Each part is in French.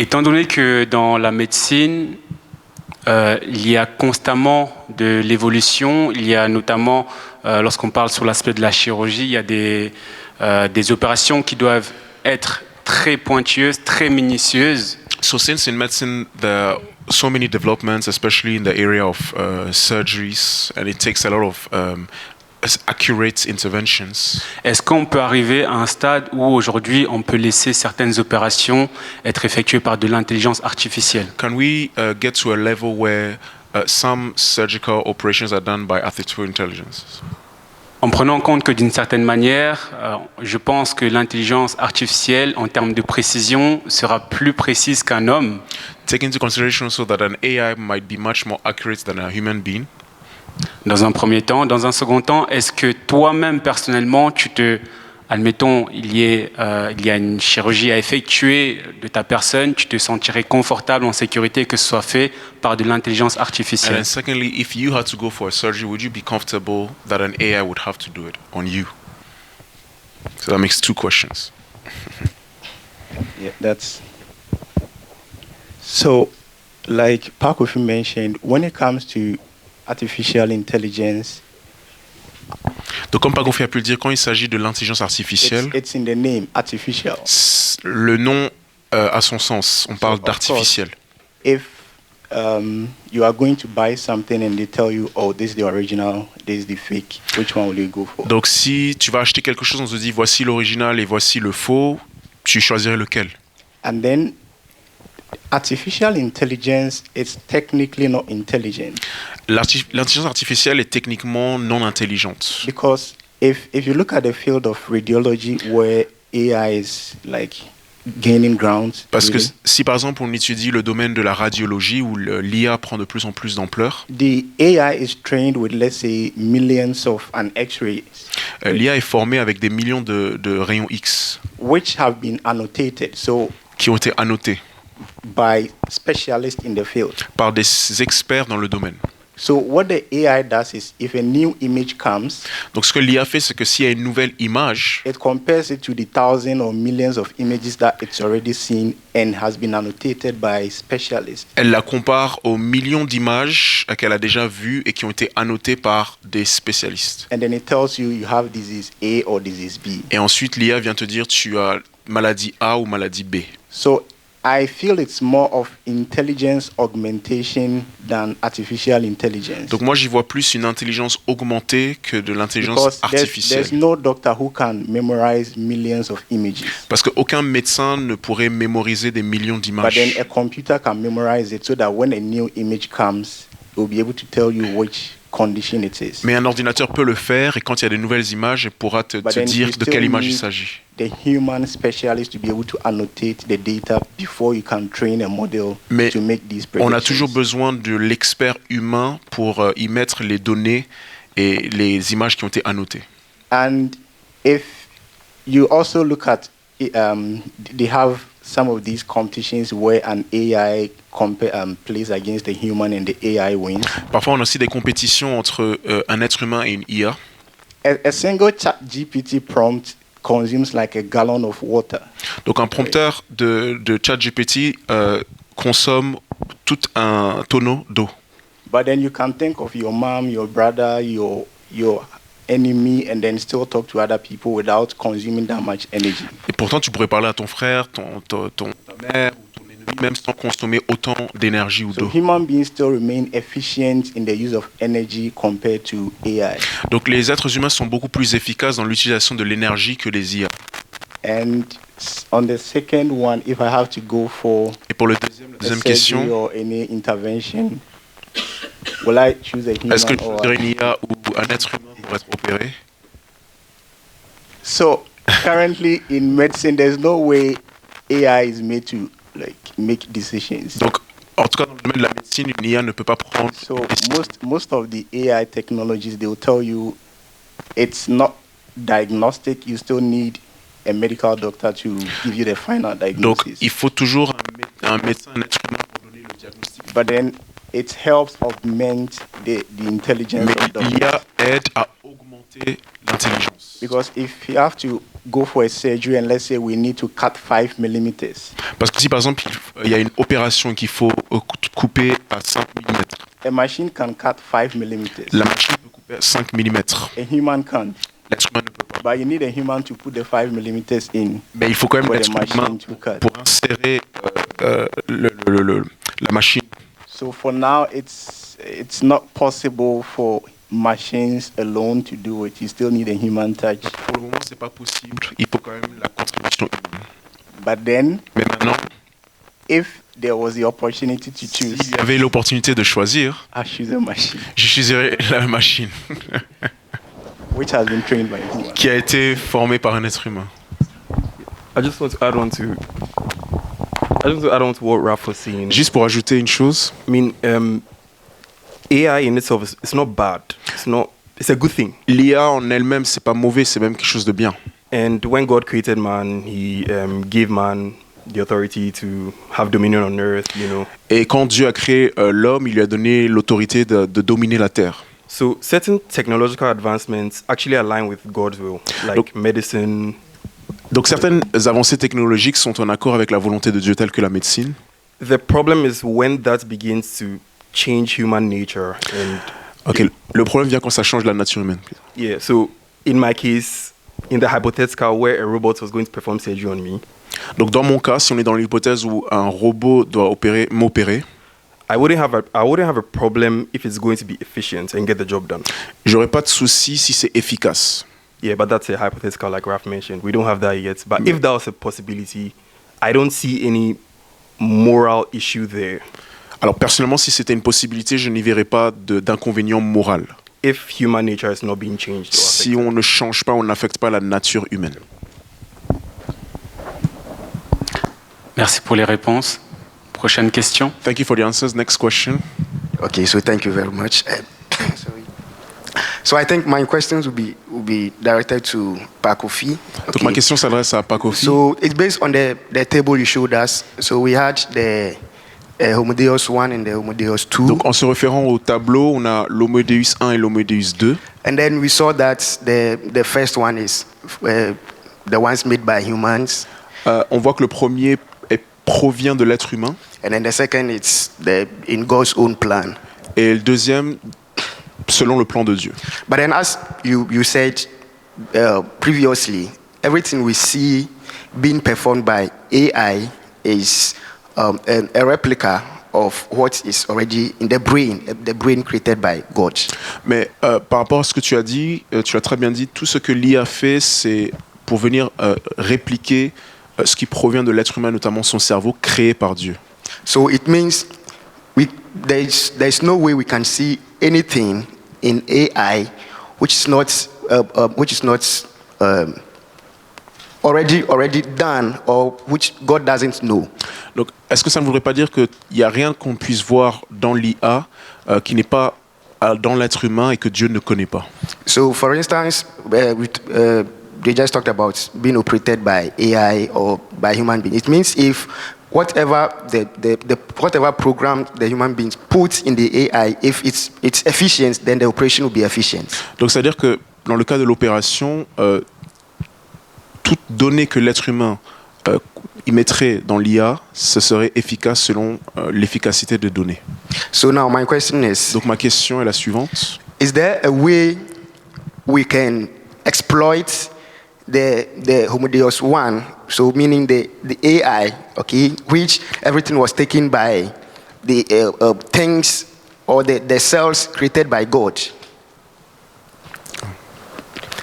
Étant donné que dans la médecine, il y a constamment de l'évolution, il y a notamment, lorsqu'on parle sur l'aspect de la chirurgie, il y a des opérations qui doivent être très pointueuses, très minutieuses. So since in medicine there are so many developments, especially in the area of surgeries, and it takes a lot of accurate interventions. Est-ce qu'on peut arriver à un stade où aujourd'hui on peut laisser certaines opérations être effectuées par de l'intelligence artificielle? Can we get to a level where some surgical operations are done by artificial intelligence? En prenant en compte que d'une certaine manière, je pense que l'intelligence artificielle, en termes de précision, sera plus précise qu'un homme. Take into consideration also that an AI might be much more accurate than a human being. Dans un premier temps. Dans un second temps, est-ce que toi-même, personnellement, admettons, il y a une chirurgie à effectuer de ta personne, tu te sentirais confortable, en sécurité, que ce soit fait par de l'intelligence And artificielle? then secondly, if you had to go for a surgery, would you be comfortable that an AI would have to do it on you? So that makes two questions. Yeah, that's so. Like Pakofi mentioned, when it comes to artificial intelligence, Donc comme Pagofi a pu le dire, quand il s'agit de l'intelligence artificielle, it's in the name, artificial. le nom a son sens. On parle of d'artificiel. If you are going to buy something and they tell you, oh, this is the original, this is the fake, which one will you go for? Donc si tu vas acheter quelque chose, on te dit voici l'original et voici le faux, tu choisirais lequel? And then artificial intelligence is technically not intelligent L'intelligence artificielle est techniquement non intelligente. because if you look at the field of radiology where AI is like gaining ground, Parce que really, si par exemple on étudie le domaine de la radiologie où l'IA prend de plus en plus d'ampleur, the AI is trained with, let's say, millions of an X-rays, l'IA est formée avec des millions de rayons X which have been annotated qui ont été annotés by specialists in the field. par des experts dans le domaine. So what the AI does is, if a new image comes, Donc ce que l'IA fait, c'est que s'il y a une nouvelle image, it compares it to the thousands or millions of images that it's already seen and has been annotated by specialists. elle la compare aux millions d'images qu'elle a déjà vues et qui ont été annotées par des spécialistes. And then it tells you you have disease A or disease B. Et ensuite, l'IA vient te dire tu as maladie A ou maladie B. So I feel it's more of intelligence augmentation than artificial intelligence. Donc moi, j'y vois plus une intelligence augmentée que de l'intelligence Because artificielle. there's no doctor who can memorize millions of images. Parce qu'aucun médecin ne pourrait mémoriser des millions But then d'images. a computer can memorize it so that when a new image comes, it will be able to tell you which condition it is. Mais un ordinateur peut le faire et quand il y a des nouvelles images, il pourra te But then dire you de still quelle image il need s'agit. the human specialist to be able to annotate the data before you can train a model Mais to make these on a predictions. toujours besoin de l'expert humain pour y mettre les données et les images qui ont été annotées. And if you also look at, they have some of these competitions where an AI plays against the human and the AI wins. Parfois, on a aussi des compétitions entre un être humain et une IA. A single chat GPT prompt consumes like a gallon of water. Donc un prompteur de ChatGPT consomme tout un tonneau d'eau. But then you can think of your mom, your brother, your enemy, and then still talk to other people without consuming that much energy. Et pourtant, tu pourrais parler à ton frère, ta mère ou ton ennemi, même sans consommer autant d'énergie ou So d'eau. human beings still remain efficient in the use of energy compared to AI. Donc les êtres humains sont beaucoup plus efficaces dans l'utilisation de l'énergie que les IA. And on the second one, if I have to go for Et pour la a deuxième surgery question, or any intervention, will I choose a human est-ce que tu or choisirais une IA ou un être humain pour être opéré? So currently in medicine, there's no way AI is made to like make decisions. Donc, en tout cas, dans le domaine de la médecine, une IA ne peut pas prendre. So most of the AI technologies, they will tell you it's not diagnostic. You still need a medical doctor to give you the final Donc, diagnosis. il faut toujours un médecin, un être humain pour donner le diagnostic. But then it helps augment the intelligence Mais of doctors. l'IA aide à augmenter l'intelligence. Because if you have to go for a surgery and let's say we need to cut 5 millimeters, Parce que si par exemple il y a une opération qu'il faut couper à 5 mm, a machine can cut 5 millimeters. la machine peut couper à 5 mm. A human can't. L'être humain ne peut pas. But you need a human to put the 5 millimeters in Mais il faut quand même for the l'être humain machine to cut. pour insérer la machine. So for now, it's not possible for machines alone to do it. You still need a human touch. Pour le moment, c'est pas possible. Il faut quand même la contribution humaine. But then, Mais maintenant, if there was the opportunity to choose, s'il y avait l'opportunité de choisir, I choose a machine je choisirais la machine which has been trained by a human. qui a été formée par un être humain. I just want to add on to what Ralph was saying. Juste pour ajouter une chose, I mean, AI in itself is not bad. It's a good thing. l'IA en elle-même, c'est pas mauvais, c'est même quelque chose de bien. And when God created man, He gave man the authority to have dominion on earth. You know. Et quand Dieu a créé l'homme, il lui a donné l'autorité de dominer la terre. So certain technological advancements actually align with God's will, like Donc- medicine. Donc certaines avancées technologiques sont en accord avec la volonté de Dieu, telles que la médecine. The problem is when that begins to change human nature. And Ok, le problème vient quand ça change la nature humaine. yeah, so in my case, in the hypothetical where a robot was going to perform surgery on me, Donc dans mon cas, si on est dans l'hypothèse où un robot doit m'opérer, I wouldn't have a problem if it's going to be efficient and get the job done. j'aurais pas de souci si c'est efficace. Yeah, but that's a hypothetical, like Ralph mentioned. We don't have that yet. But if that was a possibility, I don't see any moral issue there. Alors personnellement, si c'était une possibilité, je n'y verrais pas d'inconvénient moral. If human nature is not being changed. Or Si affected. on ne change pas, on n'affecte pas la nature humaine. Merci pour les réponses. Prochaine question. Thank you for the answers. Next question. Okay, so thank you very much. Sorry. So I think my questions will be directed to Pakofi. Donc ma question s'adresse à Pakofi. So it's based on the table you showed us. So we had the Homodeus 1 and the Homodeus 2. Donc en se référant au tableau, on a l'Homodeus 1 et l'Homodeus 2. And then we saw that the first one is the ones made by humans. On voit que le premier provient de l'être humain And then the second is in God's own plan. et le deuxième selon le plan de Dieu. But then as you said previously, everything we see being performed by AI is a replica of what is already in the brain created by God. Mais par rapport à ce que tu as dit, tu as très bien dit, tout ce que l'IA fait, c'est pour venir répliquer ce qui provient de l'être humain, notamment son cerveau, créé par Dieu. So it means there's no way we can see anything in AI which is not already done or which God doesn't know. Donc, est-ce que ça ne voudrait pas dire qu'il n'y a rien qu'on puisse voir dans l'IA qui n'est pas dans l'être humain et que Dieu ne connaît pas? So for instance, they just talked about being operated by AI or by human beings. It means if whatever whatever program the human beings put in the AI, if it's efficient, then the operation will be efficient. Donc, c'est-à-dire que dans le cas de l'opération, toute donnée que l'être humain y mettrait dans l'IA, ce serait efficace selon l'efficacité des données. So now my question is, Donc, ma question est la suivante. is there a way we can exploit the Homodeus 1, so meaning the AI, okay, which everything was taken by the things or the cells created by God?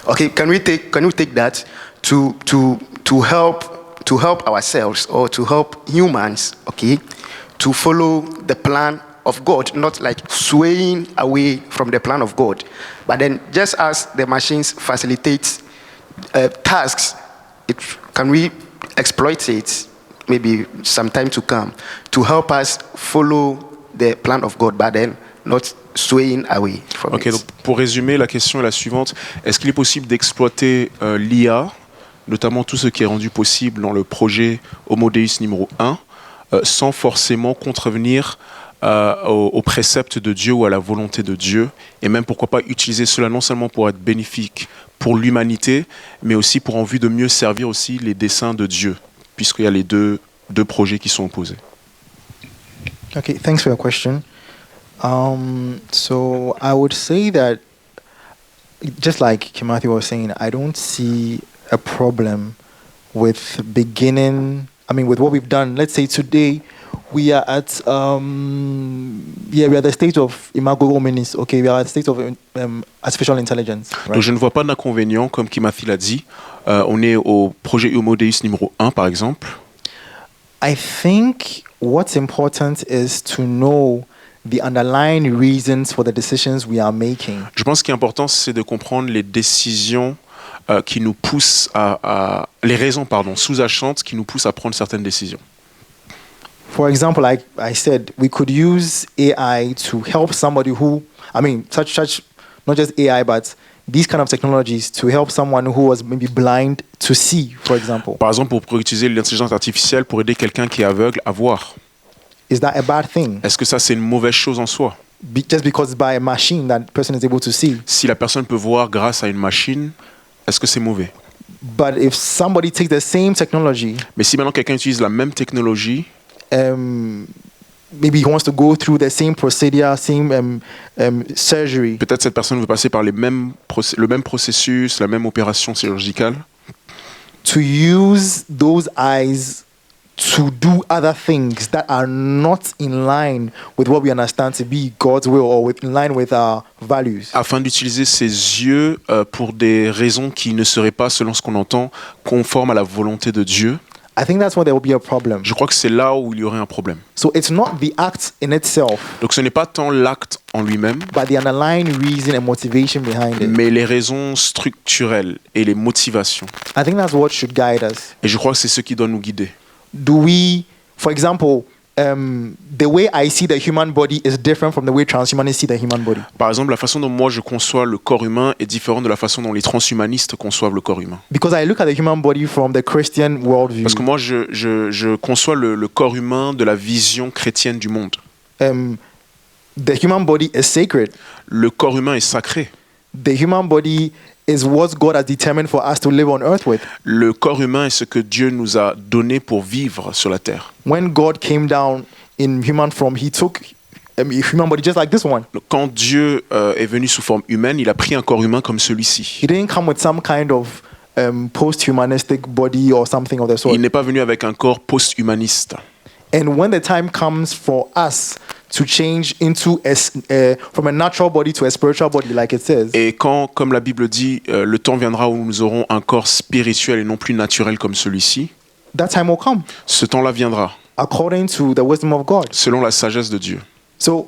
Okay, can we take that to help ourselves or to help humans, okay, to follow the plan of God, not like swaying away from the plan of God, but then just as the machines facilitate tasks, can we exploit it maybe some time to come to help us follow the plan of God, but then not swaying away from Ok, it? donc pour résumer, la question est la suivante. Est-ce qu'il est possible d'exploiter l'IA, notamment tout ce qui est rendu possible dans le projet Homodeus numéro 1, sans forcément contrevenir aux préceptes de Dieu ou à la volonté de Dieu, et même pourquoi pas utiliser cela non seulement pour être bénéfique pour l'humanité, mais aussi pour en vue de mieux servir aussi les desseins de Dieu, puisqu'il y a les deux projets qui sont opposés. Okay, thanks for your question. So I would say that, just like Kimathi was saying, I don't see a problem with with what we've done. Let's say today we are at we are at the state of imago hominis. Okay, we are at the state of artificial intelligence. Right? Donc je ne vois pas d'inconvénient, comme Kimathi l'a dit. On est au projet Homo Deus numéro 1, par exemple. I think what's important is to know the underlying reasons for the decisions we are making. Je pense qu'il est important, c'est de comprendre les décisions qui nous poussent les raisons, sous-jacentes qui nous poussent à prendre certaines décisions. For example, like I said, we could use AI to help somebody such not just AI, but these kind of technologies to help someone who was maybe blind to see, for example. Par exemple, on pourrait utiliser l'intelligence artificielle pour aider quelqu'un qui est aveugle à voir. Is that a bad thing? Est-ce que ça, c'est une mauvaise chose en soi? Just because it's by a machine that person is able to see. Si la personne peut voir grâce à une machine, est-ce que c'est mauvais? But if somebody takes the same technology, Mais si maintenant quelqu'un utilise la même technologie, maybe he wants to go through the same procedure, same surgery, peut-être cette personne veut passer par le même processus, la même opération chirurgicale, to use those eyes to do other things that are not in line with what we understand to be God's will or in line with our values. afin d'utiliser ses yeux pour des raisons qui ne seraient pas, selon ce qu'on entend, conformes à la volonté de Dieu. I think that's where there will be a problem. Je crois que c'est là où il y aurait un problème. So it's not the act in itself, Donc ce n'est pas tant l'acte en lui-même, but the underlying reason and motivation behind it. mais les raisons structurelles et les motivations. I think that's what should guide us. Et je crois que c'est ce qui doit nous guider. Do we, for example, the way I see the human body is different from the way transhumanists see the human body. Par exemple, la façon dont moi je conçois le corps humain est différente de la façon dont les transhumanistes conçoivent le corps humain. Because I look at the human body from the Christian worldview. Parce que moi je conçois le corps humain de la vision chrétienne du monde. The human body is sacred. Le corps humain est sacré. The human body is what God has determined for us to live on earth with. Le corps humain est ce que Dieu nous a donné pour vivre sur la terre. When God came down in human form, he took a human body just like this one. Donc, quand Dieu est venu sous forme humaine, il a pris un corps humain comme celui-ci. He didn't come with some kind of post-humanistic body or something of the sort. Il n'est pas venu avec un corps post-humaniste. And when the time comes for us to change into from a natural body to a spiritual body, like it says, Et quand, comme la Bible dit, le temps viendra où nous aurons un corps spirituel et non plus naturel comme celui-ci, that time will come ce temps-là viendra, according to the wisdom of God. selon la sagesse de Dieu. So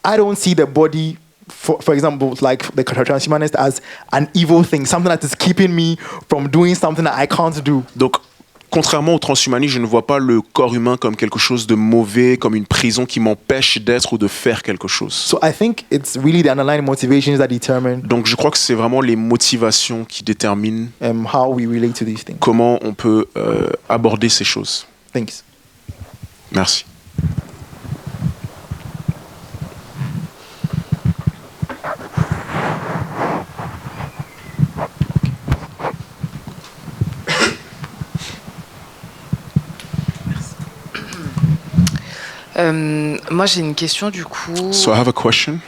I don't see the body, for example, like the transhumanist, as an evil thing, something that is keeping me from doing something that I can't do. Donc, contrairement au transhumanisme, je ne vois pas le corps humain comme quelque chose de mauvais, comme une prison qui m'empêche d'être ou de faire quelque chose. So I think it's really the underlying motivations that determine Donc je crois que c'est vraiment les motivations qui déterminent how we relate to these things. comment on peut aborder ces choses. Thanks. Merci. Moi j'ai une question du coup. So I have a question.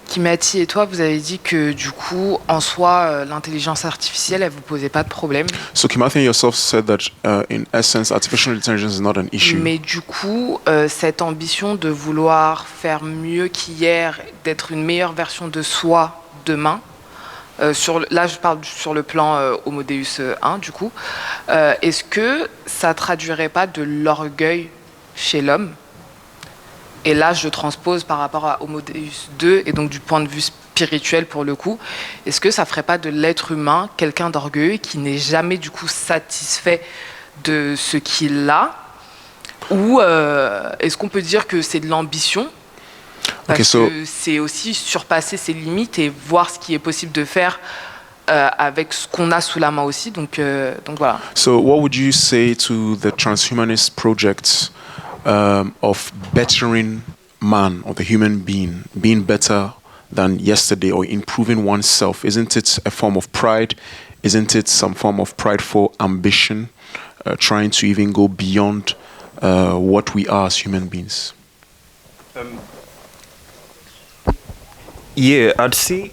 Kimati et toi, vous avez dit que du coup, en soi, l'intelligence artificielle, elle vous posait pas de problème. So Kimathi yourself said that in essence, artificial intelligence is not an issue. Mais du coup, cette ambition de vouloir faire mieux qu'hier, d'être une meilleure version de soi demain, là je parle sur le plan Homo Deus 1 du coup, est-ce que ça traduirait pas de l'orgueil chez l'homme? Et là, je transpose par rapport à Homo Deus 2, et donc du point de vue spirituel pour le coup, est-ce que ça ferait pas de l'être humain quelqu'un d'orgueilleux qui n'est jamais du coup satisfait de ce qu'il a? Ou est-ce qu'on peut dire que c'est de l'ambition? Parce que c'est aussi surpasser ses limites et voir ce qui est possible de faire avec ce qu'on a sous la main aussi. Donc voilà. So what would you say to the transhumanist project of bettering man or the human being better than yesterday or improving oneself? Isn't it a form of pride? Isn't it some form of prideful ambition, trying to even go beyond what we are as human beings? Yeah, I'd say.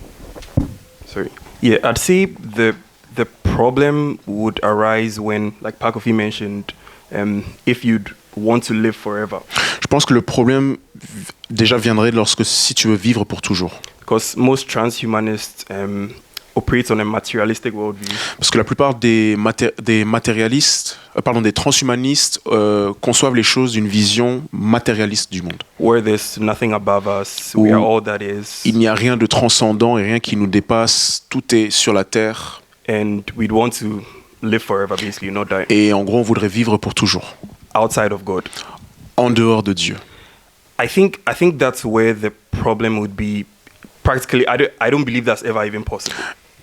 Sorry. Yeah, I'd say the problem would arise when, like Pakofi mentioned, if you'd want to live forever. Je pense que le problème déjà viendrait lorsque si tu veux vivre pour toujours. Because most transhumanists operate on a materialistic worldview. Parce que la plupart des matérialistes, des transhumanistes conçoivent les choses d'une vision matérialiste du monde. Where there's nothing above us, we are all that is. Il n'y a rien de transcendant et rien qui nous dépasse, tout est sur la terre. And we'd want to live forever, basically, not die. Et en gros, on voudrait vivre pour toujours. Outside of God. En dehors de Dieu. I think that's where the problem would be. Practically, I don't believe that's ever even possible.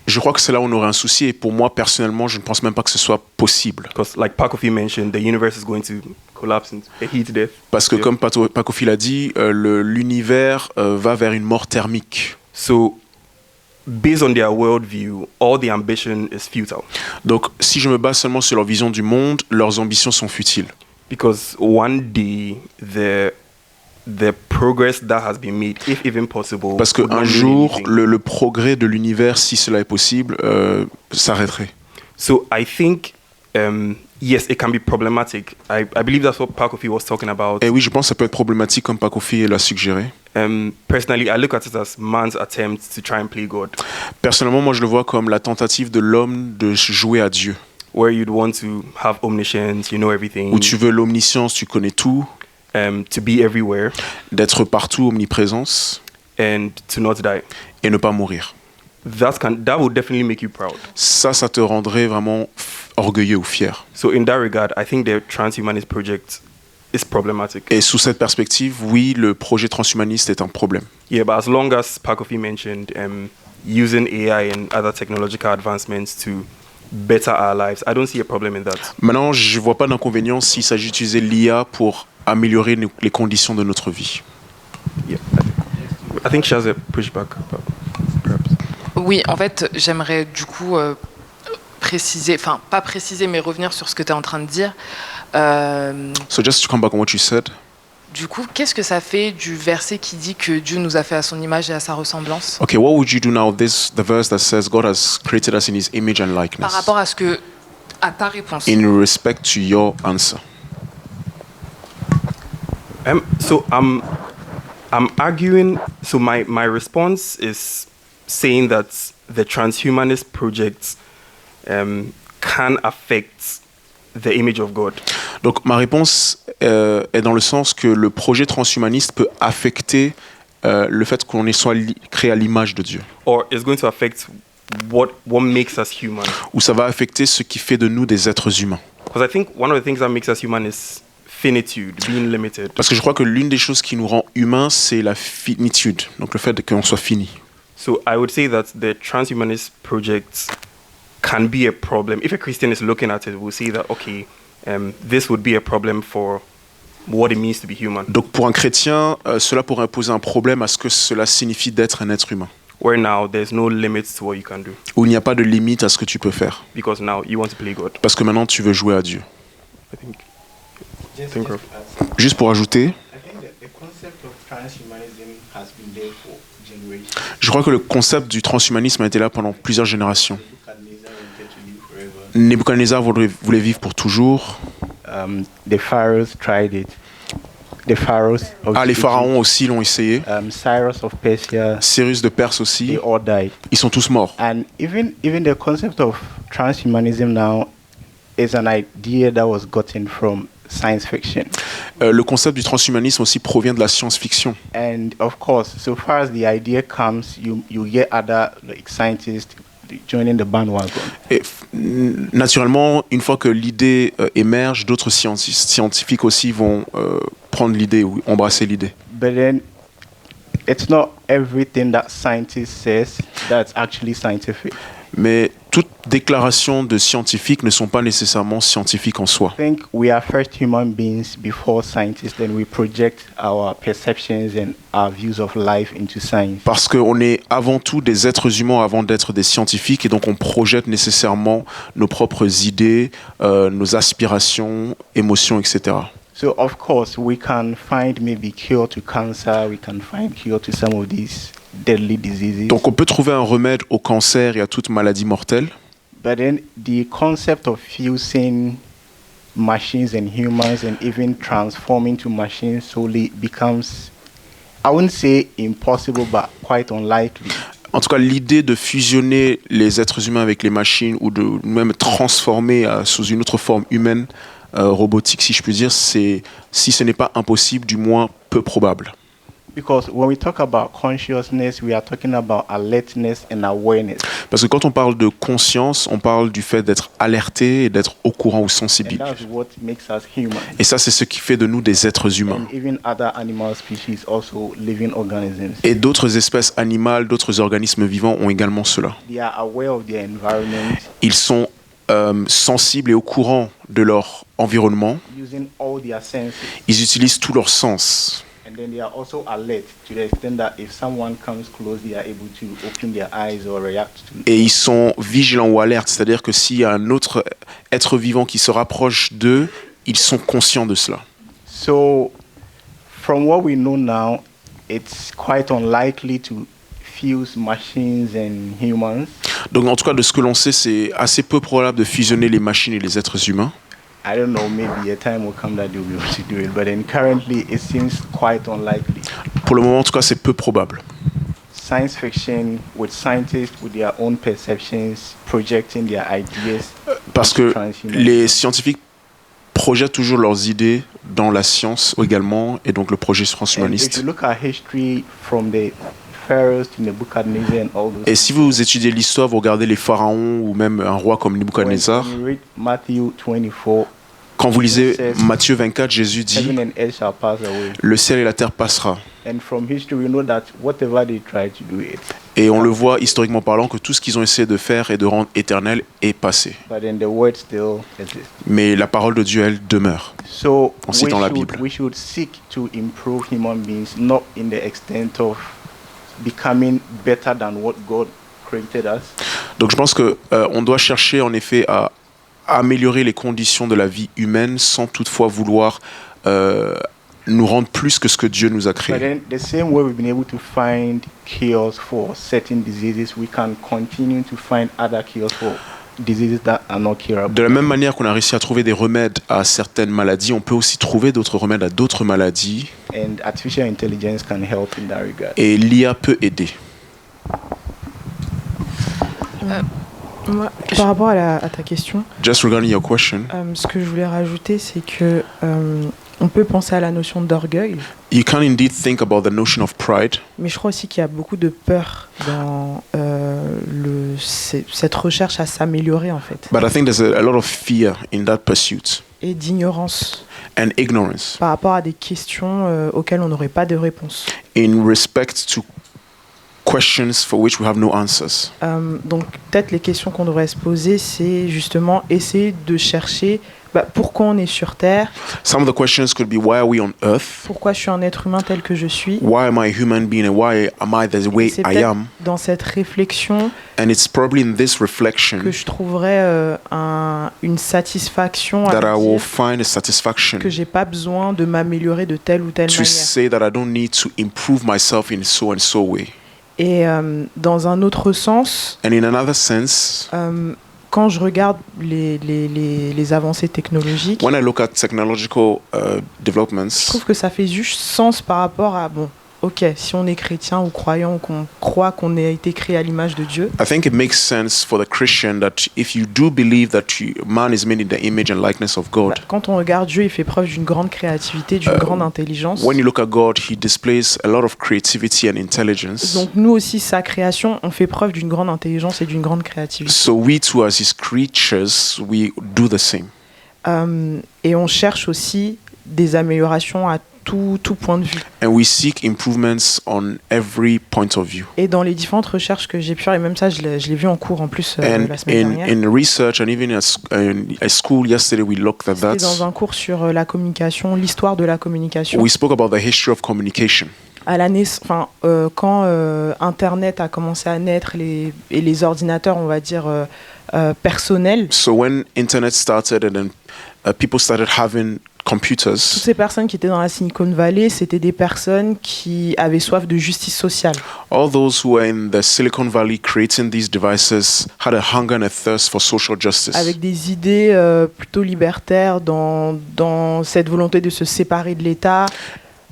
Je crois que c'est là où on aurait un souci et pour moi personnellement, je ne pense même pas que ce soit possible. Because like Pakofi mentioned, the universe is going to collapse and heat death. Parce que comme Pakofi l'a dit, l'univers va vers une mort thermique. So based on their worldview, all the ambition is futile. Donc si je me base seulement sur leur vision du monde, leurs ambitions sont futiles. Because one day the progress that has been made, if even possible, parce qu'un jour, le progrès de l'univers, si cela est possible, s'arrêterait. So I think, yes, it can be problematic. I believe that's what Pakofi was talking about. Et oui, je pense que ça peut être problématique, comme Pakofi l'a suggéré. Personally, I look at it as man's attempt to try and play God. Personnellement, moi, je le vois comme la tentative de l'homme de jouer à Dieu. Where you'd want to have omniscience, you know everything. Où tu veux l'omniscience, tu connais tout. To be everywhere. D'être partout, omniprésence. And to not die. Et ne pas mourir. That would definitely make you proud. Ça te rendrait vraiment orgueilleux ou fier. So in that regard, I think the transhumanist project is problematic. Et sous cette perspective, oui, le projet transhumaniste est un problème. Yeah, but as long as Pakofi mentioned, using AI and other technological advancements to better our lives, I don't see a problem in that. Maintenant, je vois pas d'inconvénient s'il s'agit d'utiliser l'IA pour améliorer les conditions de notre vie. Yeah, I think she has a pushback, perhaps. Oui, en fait, j'aimerais du coup préciser, enfin pas préciser, mais revenir sur ce que tu es en train de dire. So just to come back on what you said. Du coup, qu'est-ce que ça fait du verset qui dit que Dieu nous a fait à son image et à sa ressemblance? Okay, what would you do now? The verse that says God has created us in His image and likeness. Par rapport à ta réponse. In respect to your answer. So I'm arguing. So my response is saying that the transhumanist project can affect the image of God. Donc ma réponse est dans le sens que le projet transhumaniste peut affecter le fait qu'on soit créé à l'image de Dieu. Or it's going to affect what makes us human. Ou ça va affecter ce qui fait de nous des êtres humains. Because I think one of the things that makes us human is finitude, being limited. Parce que je crois que l'une des choses qui nous rend humains, c'est la finitude, donc le fait qu'on soit fini. So I would say that the transhumanist project can be a problem. If a Christian is looking at it, we'll see that, okay, this would be a problem for what it means to be human. Donc pour un chrétien, cela pourrait poser un problème à ce que cela signifie d'être un être humain. Where now there's no limits to what you can do. Où il n'y a pas de limite à ce que tu peux faire. Because now you want to play God. Parce que maintenant tu veux jouer à Dieu. I think. Juste pour ajouter, je crois que le concept du transhumanisme a été là pendant plusieurs générations. Nebuchadnezzar voulait vivre pour toujours. The pharaohs tried it. The pharaohs les pharaons aussi l'ont essayé. Cyrus of Persia. Cyrus de Perse aussi. They all died. Ils sont tous morts. And even the concept of transhumanism now is an idea that was gotten from science fiction. Le concept du transhumanisme aussi provient de la science-fiction. And of course, so far as the idea comes, you get other scientists joining the bandwagon. Et naturellement, une fois que l'idée émerge, d'autres scientifiques aussi vont prendre l'idée ou embrasser l'idée. But then, it's not everything that scientist says that's actually scientific. Mais toute déclarations de scientifiques ne sont pas nécessairement scientifiques en soi. I think we are first human beings before scientists, and we project our perceptions and our views of life into science. Parce qu'on est avant tout des êtres humains avant d'être des scientifiques, et donc on projette nécessairement nos propres idées, nos aspirations, émotions, etc. So of course we can find maybe cure to cancer, we can find cure to some of these deadly diseases. Donc on peut trouver un remède au cancer et à toute maladie mortelle, But then the concept of fusing machines and humans and even transforming to machines solely becomes, I wouldn't say impossible, but quite unlikely. en tout cas l'idée de fusionner les êtres humains avec les machines ou de même transformer sous une autre forme humaine, robotique si je puis dire, c'est, si ce n'est pas impossible, du moins peu probable. Because when we talk about consciousness, we are talking about alertness and awareness. Parce que quand on parle de conscience, on parle du fait d'être alerté et d'être au courant ou And sensible. that's what makes us human. Et ça, c'est ce qui fait de nous des êtres humains. And even other animal species, also living organisms. Et d'autres espèces animales, d'autres organismes vivants ont également cela. They are aware of their environment, Ils sont sensibles et au courant de leur environnement. using all their senses. Ils utilisent tous leurs sens. And then they are also alert to the extent that if someone comes close, they are able to open their eyes or react to it. Et ils sont vigilants ou alertes, c'est-à-dire que s'il y a un autre être vivant qui se rapproche d'eux, ils sont conscients de cela. So, from what we know now, it's quite unlikely to fuse machines and humans. Donc en tout cas, de ce que l'on sait, c'est assez peu probable de fusionner les machines et les êtres humains. I don't know, maybe a time will come that they'll be able to do it, but then currently it seems quite unlikely. Pour le moment, en tout cas, c'est peu probable. Science fiction, with scientists with their own perceptions, projecting their ideas. Parce onto que transhuman les beings. scientifiques projettent toujours leurs idées dans la science également, et donc le projet And if transhumaniste. you look at history from the pharaohs to Nebuchadnezzar and all those Et si vous étudiez l'histoire, vous regardez les pharaons ou même un roi comme Nebuchadnezzar, when you read Matthew 24, quand vous lisez Matthieu 24, Jésus dit heaven and earth shall pass away. « Le ciel et la terre passera ». And from history, we know that whatever they try to do it, Et on le voit historiquement parlant que tout ce qu'ils ont essayé de faire et de rendre éternel est passé. but then the word still exists. Mais la parole de Dieu, elle, demeure. So En citant la Bible. we should seek to improve human beings, not in the extent of becoming better than what God created us, Donc je pense que on doit chercher en effet à améliorer les conditions de la vie humaine sans toutefois vouloir nous rendre plus que ce que Dieu nous a but créé. then the same way we've been able to find cures for certain diseases, we can continue to find other cures for diseases that are not curable. De la même manière qu'on a réussi à trouver des remèdes à certaines maladies, on peut aussi trouver d'autres remèdes à d'autres maladies, And artificial intelligence can help in that regard. et l'IA peut aider. Moi, par rapport à ta question, Just regarding your question, ce que je voulais rajouter, c'est que on peut penser à la notion d'orgueil, you can indeed think about the notion of pride, mais je crois aussi qu'il y a beaucoup de peur dans cette recherche à s'améliorer en fait, but I think there's a lot of fear in that pursuit et d'ignorance and ignorance par rapport à des questions auxquelles on n'aurait pas de réponse. in respect to questions for which we have no answers. Donc peut-être les questions qu'on devrait se poser, c'est justement essayer de chercher pourquoi on est sur Terre, Some of the questions could be, why are we on earth? pourquoi je suis un être humain tel que je suis. Why am I a human being and why am I the Et way c'est I peut-être am? dans cette réflexion And it's probably in this reflection que je trouverais une satisfaction à that I me will dire find a satisfaction que j'ai pas besoin de m'améliorer de telle ou telle to manière. say that I don't need to improve myself in so and so way. Et dans un autre sens, And in another sense, quand je regarde les avancées technologiques, when I look at technological je developments, trouve que ça fait juste sens par rapport à, ok, si on est chrétien ou croyant ou qu'on croit qu'on a été créé à l'image de Dieu, I think it makes sense for the Christian that if you do believe that man is made in the image and likeness of God, quand on regarde Dieu, il fait preuve d'une grande créativité, d'une grande intelligence. when you look at God, he displays a lot of creativity and intelligence. Donc nous aussi, sa création, on fait preuve d'une grande intelligence et d'une grande créativité. So we too, as his creatures, we do the same. Et on cherche aussi des améliorations tout point de vue. And we seek improvements on every point of view. Et dans les différentes recherches que j'ai pu faire, et même ça, je l'ai vu en cours en plus And la semaine dernière. in research and even at school yesterday, we looked at C'était that. dans un cours sur la communication, l'histoire de la communication. We spoke about the history of communication. À la quand Internet a commencé à naître et les ordinateurs, on va dire, personnels, So when internet started and then people started having toutes computers, ces personnes qui étaient dans la Silicon Valley, c'était des personnes qui avaient soif de justice sociale. all those who were in the Silicon Valley creating these devices had a hunger and a thirst for social justice. Avec des idées plutôt libertaires dans cette volonté de se séparer de l'État,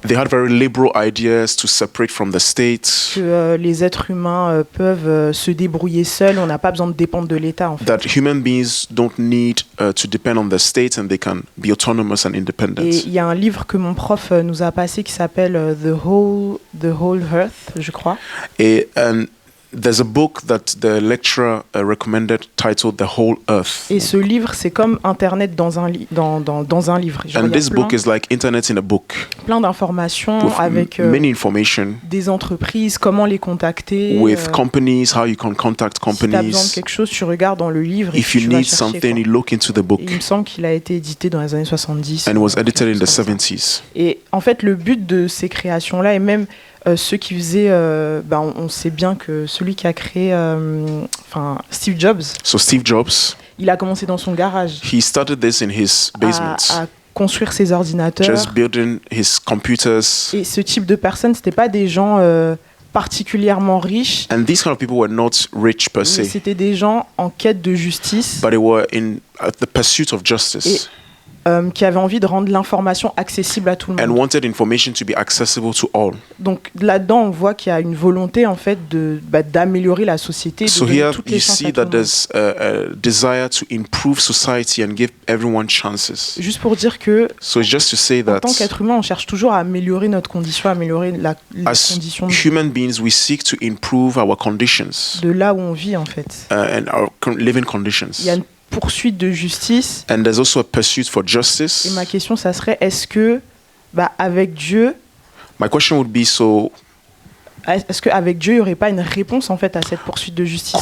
They had very liberal ideas to separate from the state, que les êtres humains peuvent se débrouiller seuls, on n'a pas besoin de dépendre de l'État en fait. that human beings don't need to depend on the state and they can be autonomous and Et independent. il y a un livre que mon prof nous a passé qui s'appelle The Whole Earth, je crois. And there's a book that the lecturer recommended titled The Whole Earth. Et ce livre, c'est comme Internet dans un livre. Genre, And il y a this book is like internet in a book plein d'informations with avec many information, des entreprises, comment les contacter. with companies, how you can contact Si tu as besoin de companies. quelque chose, tu regardes dans le livre et If puis you tu vas need chercher, something, quoi. you look into the book. Et il me semble qu'il a été édité dans les années 70. And it was edited in the quelque chose comme ça. 70s. Et en fait, le but de ces créations-là, et même ceux qui faisaient, on sait bien que celui qui a créé, Steve Jobs, So Steve Jobs, il a commencé dans son garage he started this in his basement, à construire ses ordinateurs. just building his computers. Et ce type de personnes, c'était pas des gens particulièrement riches, And these kind of people were not rich per mais se, c'était des gens en quête de justice but they were in the pursuit of justice qui avaient envie de rendre l'information accessible à tout le and monde. wanted information to be accessible to all. Donc là-dedans, on voit qu'il y a une volonté en fait d'améliorer la société, de So donner here toutes you les chances see à tout that le monde. there's a desire to improve society and give everyone chances. Juste pour dire que So it's just to say en that tant qu'être humain, on cherche toujours à améliorer notre condition, à améliorer les as conditions human beings, we seek to improve our conditions de là où on vit en fait. and our living Il y a conditions. une poursuite de justice. And there's also a pursuit for Et justice. ma question, ça serait, est-ce que, avec Dieu, My question would be, so est-ce qu'avec Dieu, il n'y aurait pas une réponse en fait à cette poursuite de justice?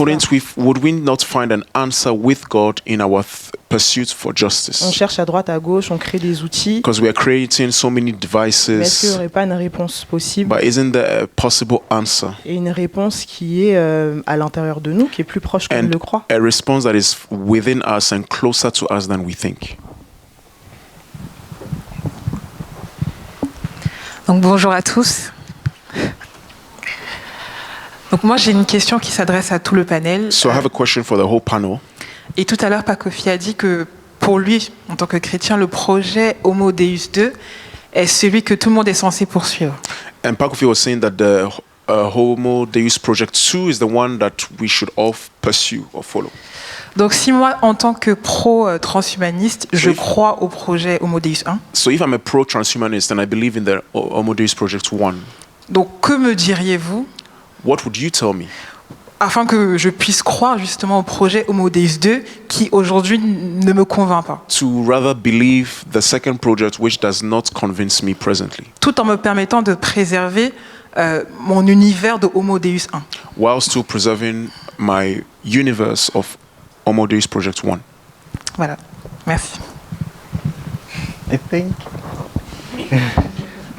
would we not find an answer with God in our pursuit for On justice? cherche à droite, à gauche, on crée des outils. Because we are creating so many Mais est-ce qu'il n'y devices, aurait pas une réponse possible but isn't there a possible answer? et une réponse qui est à l'intérieur de nous, qui est plus proche qu'on And ne le croit? a response that is within us and closer to us than we think. Donc bonjour à tous. Donc moi j'ai une question qui s'adresse à tout le panel. So I have a question for the whole panel. Et tout à l'heure Pakofi a dit que pour lui, en tant que chrétien, le projet Homo Deus 2 est celui que tout le monde est censé poursuivre. And Pakofi was saying that the Homo Deus Project 2 is the one that we should all pursue or follow. Donc si moi, en tant que pro-transhumaniste, je crois au projet Homo Deus 1, So if I'm a pro-transhumanist and I believe in the Homo Deus Project 1, donc que me diriez-vous what would you tell me? afin que je puisse croire justement au projet Homo Deus 2 qui aujourd'hui ne me convainc pas, To rather believe the second project which does not convince me presently, tout en me permettant de préserver mon univers de Homo Deus 1. while still preserving my universe of Homo Deus Project 1. Voilà, merci. I think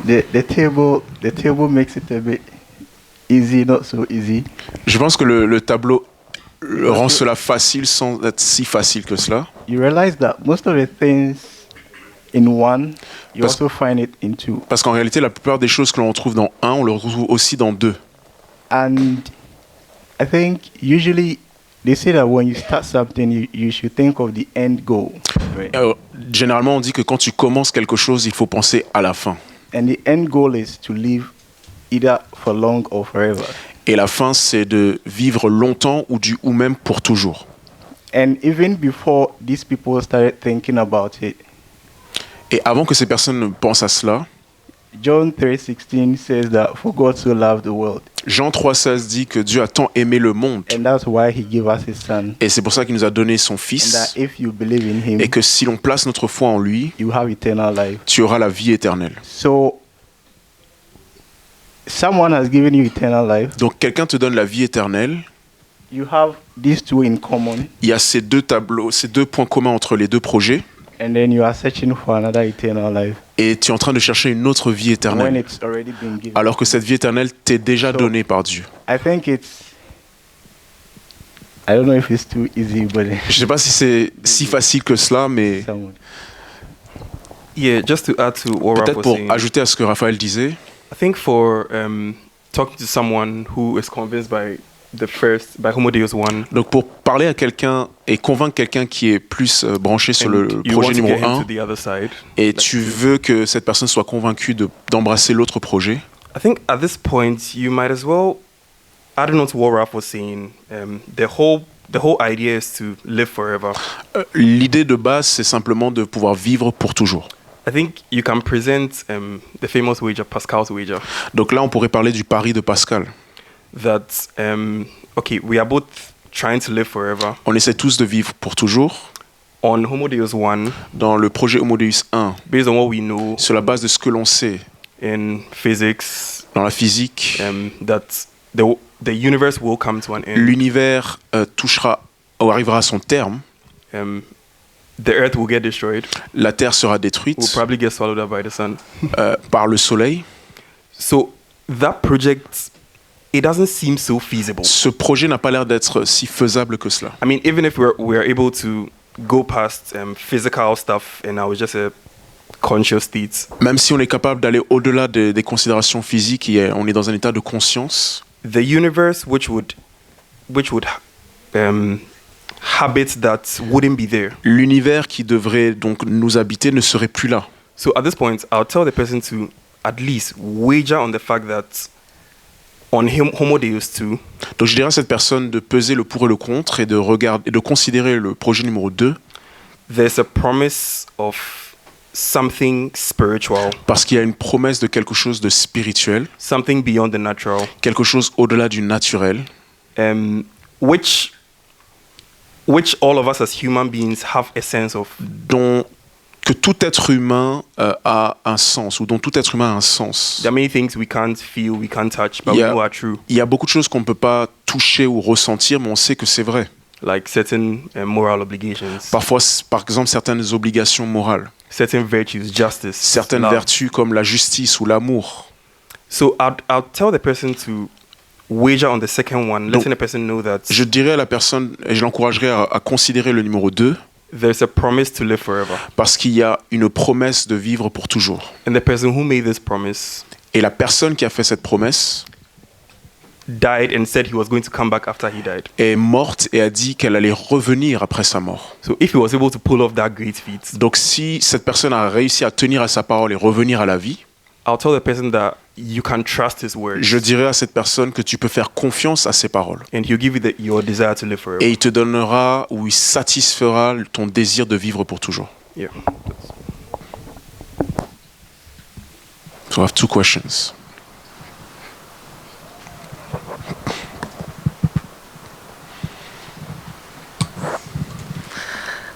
the table makes it a bit easy, not so easy. Je pense que le tableau rend cela facile sans être si facile que cela. You realize that most of the things in one, you Parce- also find it in two. Parce qu'en réalité, la plupart des choses que l'on retrouve dans un, on le retrouve aussi dans deux. And I think usually they say that when you start something, you should think of the end goal. Right? Généralement, on dit que quand tu commences quelque chose, il faut penser à la fin. And the end goal is to live either for long or forever. Et la fin, c'est de vivre longtemps ou même pour toujours. And even before these people started thinking about it, Et avant que ces personnes ne pensent à cela, John 3:16 says that for God so loved the world, Jean 3,16 dit que Dieu a tant aimé le monde, and that's why He gave us His Son. et c'est pour ça qu'il nous a donné son And Fils, that if you believe in Him, et que si l'on place notre foi en lui, you have eternal life. tu auras la vie éternelle. So, someone has given you eternal life. Donc quelqu'un te donne la vie éternelle, You have these two in common, il y a ces deux tableaux, ces deux points communs entre les deux projets, and then you are searching for another eternal life et tu es en train de chercher une autre vie when éternelle, it's already been given. alors que cette vie éternelle t'est déjà donnée par Dieu. I think it's. I don't know if it's too easy, but Je ne sais pas si c'est si facile que cela, mais someone. Yeah, just to add to what Ralph peut-être was pour saying, ajouter à ce que Raphaël disait, I think for talking to someone who is convinced by Homo Deus 1, donc pour parler à quelqu'un et convaincre quelqu'un qui est plus branché sur le and you projet want to numéro get him 1, to the other side, et tu veux que cette personne soit convaincue d'embrasser l'autre projet, I think at this point you might as well, adding on to what Ralph was saying, the whole idea is to live forever. l'idée de base, c'est simplement de pouvoir vivre pour toujours. I think you can present the famous wager, Pascal's wager, Donc là, on pourrait parler du pari de Pascal. that okay, we are both trying to live forever. On essaie tous de vivre pour toujours. On Homo Deus 1, Dans le projet Homo Deus 1, based on what we know sur la base de ce que l'on sait in physics, dans la physique, that the universe will come to an end. l'univers touchera ou arrivera à son terme, The earth will get destroyed. la Terre sera détruite Will probably get swallowed up by the sun. par le Soleil. So that project, it doesn't seem so feasible. Ce projet n'a pas l'air d'être si faisable que cela. I mean, even if we're able to go past physical stuff and now it's just a conscious state, Même si on est capable d'aller au-delà des considérations physiques, on est dans un état de conscience. the universe which would habit that wouldn't be there. L'univers qui devrait donc nous habiter ne serait plus là. So at this point, I'll tell the person to at least wager on the fact that on Homo Deus 2, Donc je dirais à cette personne de peser le pour et le contre et de regarder, et de considérer le projet numéro 2 there's a promise of something spiritual, parce qu'il y a une promesse de quelque chose de spirituel, something beyond the natural, quelque chose au-delà du naturel, which all of us as human beings have a sense of. dont que tout être humain a un sens, ou dont tout être humain a un sens. There are many things we can't feel, we can't touch, but we Yeah. know are true, Il y a beaucoup de choses qu'on ne peut pas toucher ou ressentir, mais on sait que c'est vrai. like certain moral obligations, Parfois, par exemple, certaines obligations morales, certain virtues, justice, certaines love. vertus comme la justice ou l'amour. So I'll tell the person to wager on the second one, letting the person know that Je dirais à la personne, et je l'encouragerais à considérer le numéro 2, there's a promise to live forever. parce qu'il y a une promesse de vivre pour toujours. And the person who made this promise Et la personne qui a fait cette promesse died and said he was going to come back after he died. est morte et a dit qu'elle allait revenir après sa mort. So if he was able to pull off that great feat, Donc si cette personne a réussi à tenir à sa parole et revenir à la vie, I'll tell the person that you can trust his words, je dirais à cette personne que tu peux faire confiance à ses paroles. and he'll give you your desire to live forever. Et il te donnera ou il satisfera ton désir de vivre pour toujours. Yeah. So I have 2 questions.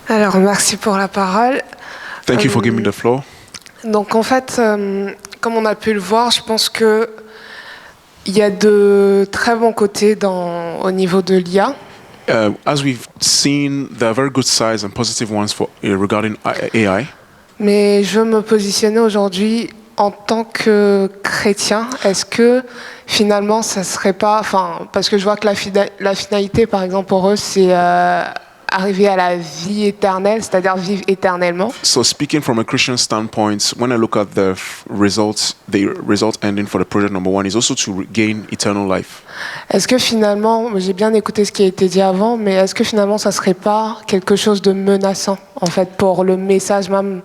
Alors, merci pour la parole. Thank you for giving me the floor. Donc, en fait, comme on a pu le voir, je pense que il y a de très bons côtés au niveau de l'IA. As we've seen, there are very good sides and positive ones regarding AI. Mais je veux me positionner aujourd'hui en tant que chrétien. Est-ce que finalement, ça serait pas, parce que je vois que la finalité, par exemple, pour eux, c'est arriver à la vie éternelle, c'est-à-dire vivre éternellement. So speaking from a Christian standpoint, when I look at the result ending for the project number 1 is also to gain eternal life. Est-ce que finalement, j'ai bien écouté ce qui a été dit avant, mais est-ce que finalement, ça serait pas quelque chose de menaçant, en fait, pour le message même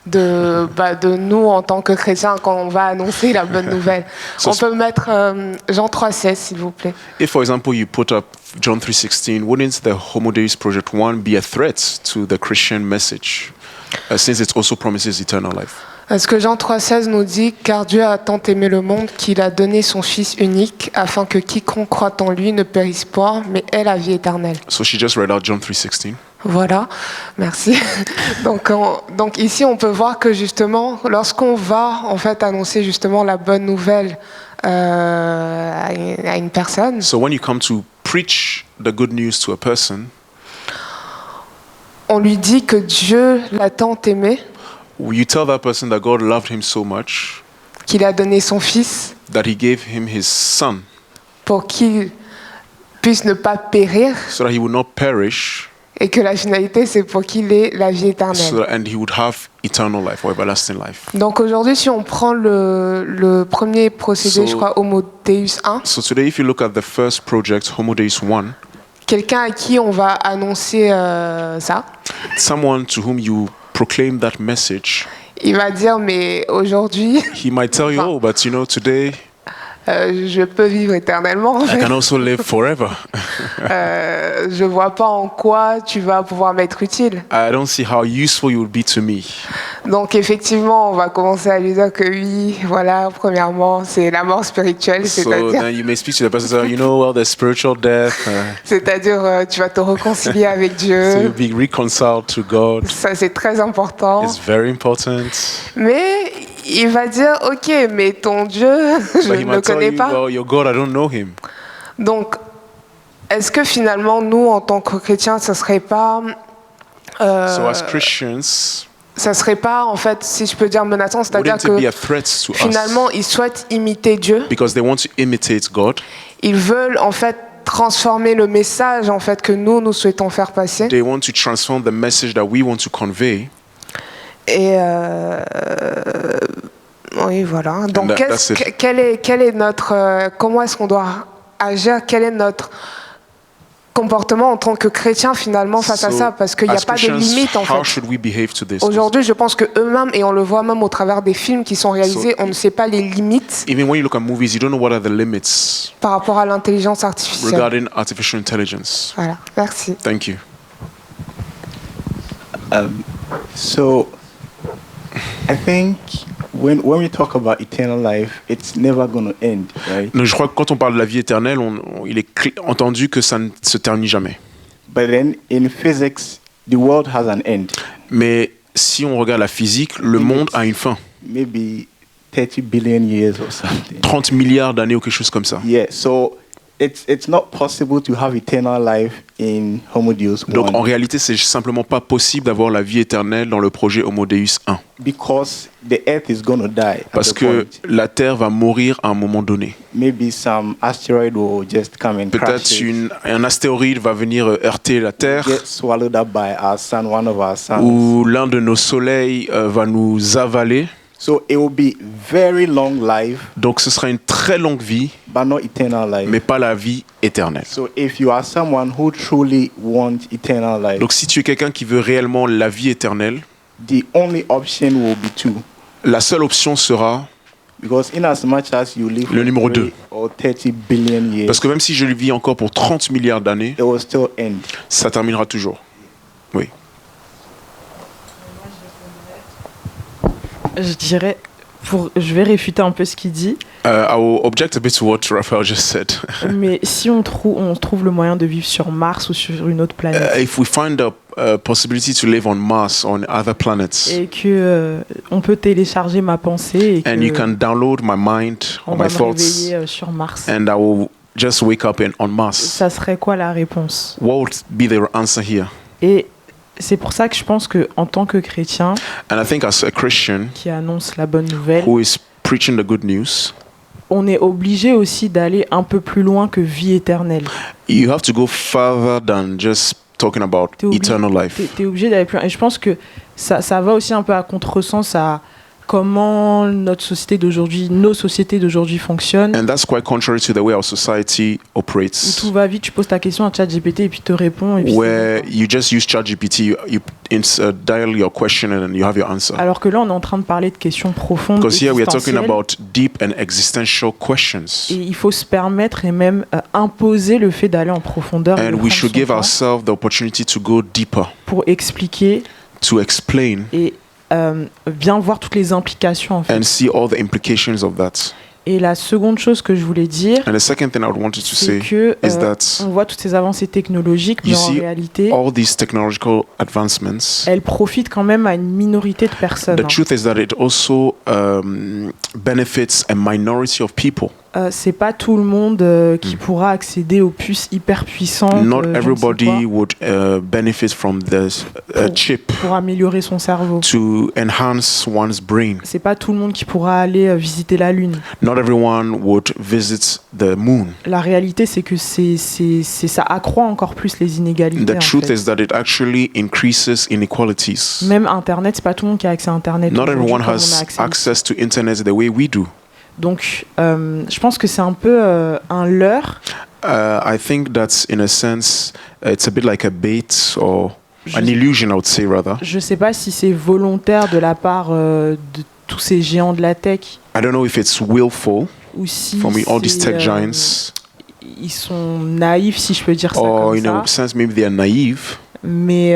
de nous en tant que chrétiens quand on va annoncer la bonne nouvelle? So on peut mettre Jean 3,16 s'il vous plaît. If, for example, you put up John 3:16, wouldn't the Homo Deus Project 1 be a threat to the Christian message, since it also promises eternal life? Parce que Jean 3,16 nous dit « Car Dieu a tant aimé le monde qu'il a donné son Fils unique, afin que quiconque croit en lui ne périsse point, mais ait la vie éternelle. So she just read out John 3:16. » Voilà, merci. Donc ici, on peut voir que justement, lorsqu'on va en fait annoncer justement la bonne nouvelle à une personne, So when you come to preach the good news to a person, on lui dit que Dieu l'a tant aimé you tell that person that God loved him so much qu'il a donné son Fils that he gave him his son pour qu'il puisse ne pas périr so that he would not perish et que la finalité, c'est pour qu'il ait la vie éternelle. and he would have eternal life or everlasting life. Donc aujourd'hui, si on prend le premier procédé, je crois, Homo Deus 1, So today, if you look at the first project, Homo Deus 1, quelqu'un à qui on va annoncer ça, someone to whom you proclaim that message, il va dire, mais aujourd'hui, he might tell you, oh, but you know, today je peux vivre éternellement. En I fait. can also live forever. Je vois pas en quoi tu vas pouvoir m'être utile. I don't see how useful you would be to me. Donc effectivement, on va commencer à lui dire que oui, voilà, premièrement, c'est la mort spirituelle, So c'est-à-dire, then you may speak to the person and say, you know, well, there's spiritual death. c'est-à-dire tu vas te réconcilier avec So you'll Dieu. be reconciled to God. Ça, c'est très important. It's very important. Mais il va dire, ok, mais ton Dieu, je But he ne le might tell connais you, pas. well, your God, I don't know him. Donc, est-ce que finalement, nous, en tant que chrétiens, ça serait pas, So as Christians, ça serait pas, en fait, si je peux dire menaçant, c'est-à-dire wouldn't it be que a threat to us? finalement, ils souhaitent imiter Dieu. Because they want to imitate God. Ils veulent, en fait, transformer le message, en fait, que nous souhaitons faire passer. They want to transform the message that we want to convey. Et oui, voilà. Donc, that's it. quel est notre, comment est-ce qu'on doit agir? Quel est notre comportement en tant que chrétien finalement face à So, ça? Parce qu'il n'y a as pas de Christians, limite en how fait. should we behave to this? Aujourd'hui, je pense que eux-mêmes, et on le voit même au travers des films qui sont réalisés, on ne sait pas les limites Even when you look at movies, you don't know what are the limits par rapport à l'intelligence artificielle. regarding artificial intelligence. Voilà, merci. Thank you. So, I think when we talk about eternal life, it's never going to end, right? Donc, je crois que quand on parle de la vie éternelle, il est entendu que ça ne se termine jamais. But then in physics, the world has an end. Mais si on regarde la physique, le monde a une fin. Maybe 30 billion years or something. 30 milliards d'années ou quelque chose comme ça. Yeah, so it's not possible to have eternal life in Homo Deus 1 Donc en réalité, c'est simplement pas possible d'avoir la vie éternelle dans le projet Homo Deus 1. because the earth is going to die Parce at the que point. la Terre va mourir à un moment donné. Maybe some asteroid will just come and Peut-être crash it, un astéroïde va venir heurter la Terre, get swallowed up by our sun, one of our suns. ou l'un de nos soleils va nous avaler. So it will be very long life, Donc ce sera une très longue vie, but not eternal life. mais pas la vie éternelle. So if you are someone who truly wants eternal life, Donc si tu es quelqu'un qui veut réellement la vie éternelle, the only option will be two. la seule option sera, Because in as much as you live Le for numéro 3 2. or 30 billion years, parce que même si je vis encore pour 30 milliards d'années, it will still end. ça terminera toujours. Oui. Je dirais, je vais réfuter un peu ce qu'il dit, I will object a bit to what Raphael just said. mais si on trouve le moyen de vivre sur Mars ou sur une autre planète, If we find a possibility to live on Mars or on other planets, et que on peut télécharger ma pensée et and you que can download my mind on or va my me thoughts, réveiller sur Mars, and I will just wake up on Mars, ça serait quoi la réponse? what would be the answer here? Et c'est pour ça que je pense que en tant que chrétien And I think as a Christian qui annonce la bonne nouvelle, who is preaching the good news, on est obligé aussi d'aller un peu plus loin que vie éternelle. you have to go further than just talking about T'es obligé- eternal life. T'es obligé d'aller plus loin. Et je pense que ça va aussi un peu à contresens à comment notre société d'aujourd'hui, nos sociétés d'aujourd'hui fonctionnent. And that's quite contrary to the way our society Où operates, tout va vite, tu poses ta question à ChatGPT et puis te répond. Et puis where you just use ChatGPT, you dial your question and you have your answer. alors que là, on est en train de parler de questions profondes, Because here we are talking existentielles. about deep and existential questions. Et il faut se permettre et même imposer le fait d'aller en profondeur et de And we prendre should son give temps ourselves the opportunity to go deeper, pour expliquer to explain et bien voir toutes les implications en fait. and see all the implications of that. Et la seconde chose que je voulais dire, And the second thing I wanted to say c'est que is that on voit toutes ces avancées technologiques, mais you en see réalité, all these technological advancements. elles profitent quand même à une minorité de personnes. The truth is that it also benefits a minority of people. C'est pas tout le monde qui pourra accéder aux puces hyper puissantes. Not je ne sais everybody quoi, would benefit from this chip pour améliorer son cerveau. to enhance one's brain. C'est pas tout le monde qui pourra aller visiter la Lune. Not everyone would visit the moon. La réalité, c'est que ça accroît encore plus les inégalités. The en truth fait. is that it actually increases inequalities. Même Internet, c'est pas tout le monde qui a accès à Internet. Not aujourd'hui everyone comme on a has accès. access to internet the way we do. Donc, je pense que c'est un peu un leurre. I think that in a sense it's a bit like a bait or an illusion, I would say rather. Je sais pas si c'est volontaire de la part de tous ces géants de la tech I don't know if it's willful ou si from all these c'est, tech giants, ils sont naïfs, si je peux dire ça or comme in a ça. sense maybe they are naive. Mais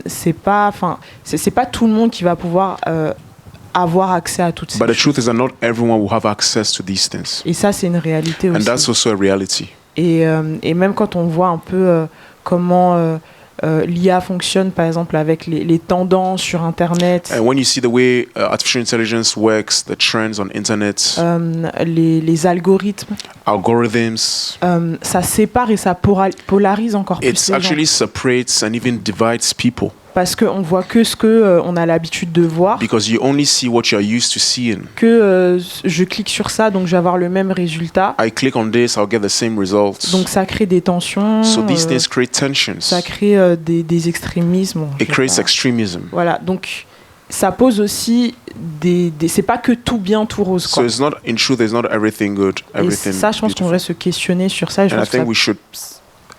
c'est pas tout le monde qui va pouvoir avoir accès à toutes ces But the choses. truth is that not everyone will have access to these things, Et ça, c'est une réalité and aussi. that's also a reality. Et même quand on voit un peu comment l'IA fonctionne, par exemple, avec les tendances sur Internet, And when you see the way artificial intelligence works, the trends on internet, les algorithmes, algorithms, ça sépare et ça polarise encore plus it les gens. actually separates and even divides people Parce qu'on voit que ce que on a l'habitude de voir, because you only see what you are used to seeing. que je clique sur ça, donc je vais avoir le même résultat. I click on this, I'll get the same results. Donc ça crée des tensions, So these things create tensions. ça crée des extrémismes. Bon, je It sais creates pas. extremism. Voilà, donc ça pose aussi c'est pas que tout bien, tout rose, So quoi. it's not, in truth, it's not everything good, Et everything ça, je pense qu'on beautiful. devrait se questionner sur ça. Et, je And I pense que think we should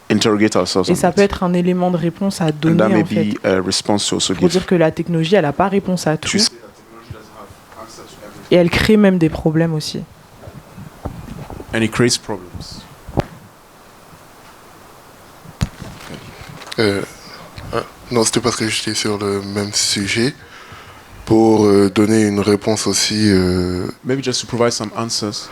interrogate ourselves et on ça peut that. être un élément de réponse à And donner, that may en fait, be a response to also pour dire give. que la technologie, elle n'a pas réponse à tout. To say Et elle crée même des problèmes aussi. And it creates problems. Non, c'était parce que j'étais sur le même sujet. Pour donner une réponse aussi, Maybe just to provide some answers.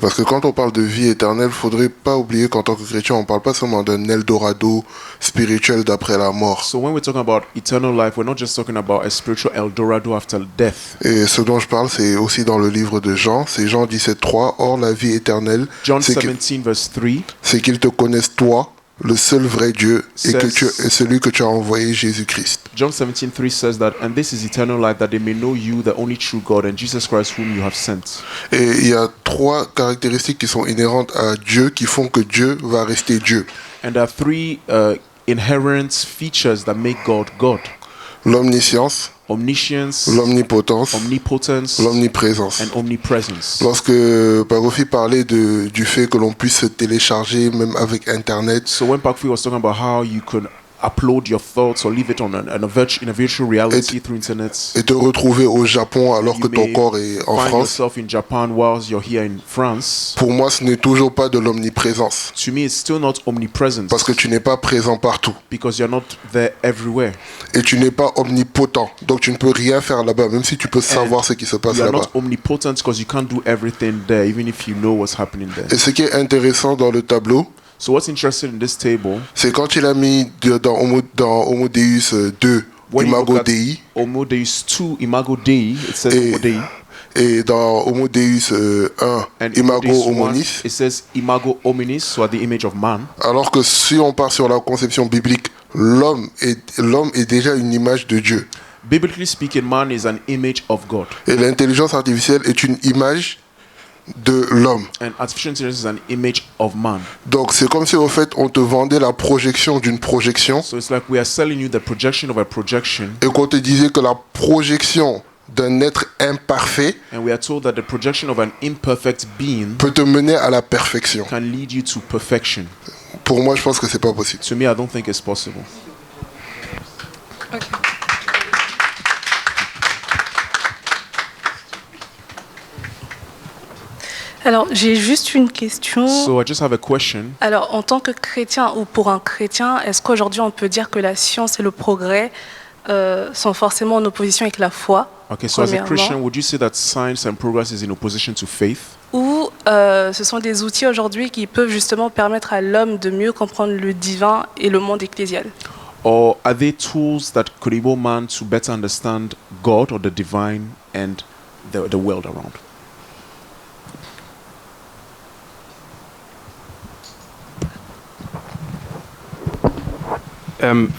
parce que quand on parle de vie éternelle, il ne faudrait pas oublier qu'en tant que chrétien, on ne parle pas seulement d'un Eldorado spirituel d'après la mort. So when we're talking about eternal life, we're not just talking about a spiritual Eldorado after death. Et ce dont je parle, c'est aussi dans le livre de Jean, c'est Jean 17,3. Or, la vie éternelle, John c'est 17 verse 3 c'est qu'ils te connaissent toi, le seul vrai Dieu, et celui que tu as envoyé, Jésus-Christ. John 17:3 says that, and this is eternal life, that they may know you, the only true God, and Jesus Christ whom you have sent. Et il y a trois caractéristiques qui sont inhérentes à Dieu, qui font que Dieu va rester Dieu. And there are three inherent features that make God God: L'omniscience, omniscience, l'omnipotence, omnipotence, l'omniprésence. and omnipresence. Lorsque Parofi parlait du fait que l'on puisse se télécharger même avec Internet, So when Pakfi was talking about how you could upload your thoughts or leave it on in a virtual reality through internet, et te retrouver au Japon alors que you ton may corps est en find France, yourself in Japan whilst you're here in France. pour moi ce n'est toujours pas de l'omniprésence. To me, it's still not omnipresence Parce que tu n'es pas présent partout. because you're not there everywhere. Et tu n'es pas omnipotent. Donc tu ne peux rien faire là-bas, même si tu peux savoir ce qui se passe You are là-bas. not omnipotent because you can't do everything there, even if you know what's happening there. Et ce qui est intéressant dans le tableau, So what's interesting in this table, c'est quand il a mis dans Homo Deus 2, when you Imago look at Dei, Homo Deus 2, Imago Dei, it says Et- Homo Dei. et dans Homo Deus 1, And Imago Deus 1, Hominis. it says Imago Hominis, so the image of man. Alors que si on part sur la conception biblique, l'homme est déjà une image de Dieu. Biblically speaking, man is an image of God. Et l'intelligence artificielle est une image de l'homme. And artificial intelligence is an image of man. Donc c'est comme si au fait on te vendait la projection d'une projection So it's like we are selling you the projection of a projection, et qu'on te disait que la projection d'un être imparfait and we are told that the projection of an imperfect being peut te mener à la perfection. can lead you to perfection. Pour moi, je pense que c'est pas possible. To me, I don't think it's possible. Alors, j'ai juste une question. So I just have a question. Alors, en tant que chrétien ou pour un chrétien, est-ce qu'aujourd'hui on peut dire que la science et le progrès sont forcément en opposition avec la foi, Okay, so as a premièrement, Christian, would you say that science and progress is in opposition to faith? ou ce sont des outils aujourd'hui qui peuvent justement permettre à l'homme de mieux comprendre le divin et le monde ecclésial? Or are they tools that could enable man to better understand God or the divine and the world around?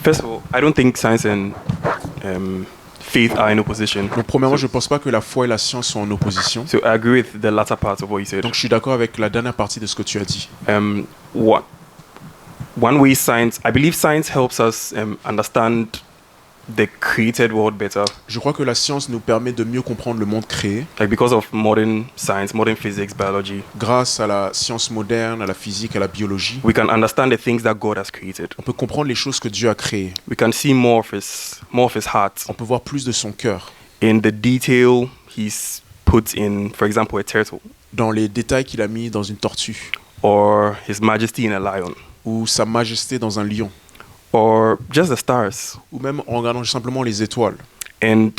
First of all, I don't think science and faith are in opposition. Donc premièrement, je ne pense pas que la foi et la science sont en opposition. So I agree with the latter part of what you said. Donc je suis d'accord avec la dernière partie de ce que tu as dit. One way science, I believe science helps us understand the created world better. Je crois que la science nous permet de mieux comprendre le monde créé. Like because of modern science, modern physics, biology. Grâce à la science moderne, à la physique, à la biologie, We can understand the things that God has created. on peut comprendre les choses que Dieu a créées. We can see more of his heart On peut voir plus de son cœur in the detail he's put in, for example, a turtle, dans les détails qu'il a mis dans une tortue or his majesty in a lion, ou sa majesté dans un lion, or just the stars. ou même en regardant simplement les étoiles. And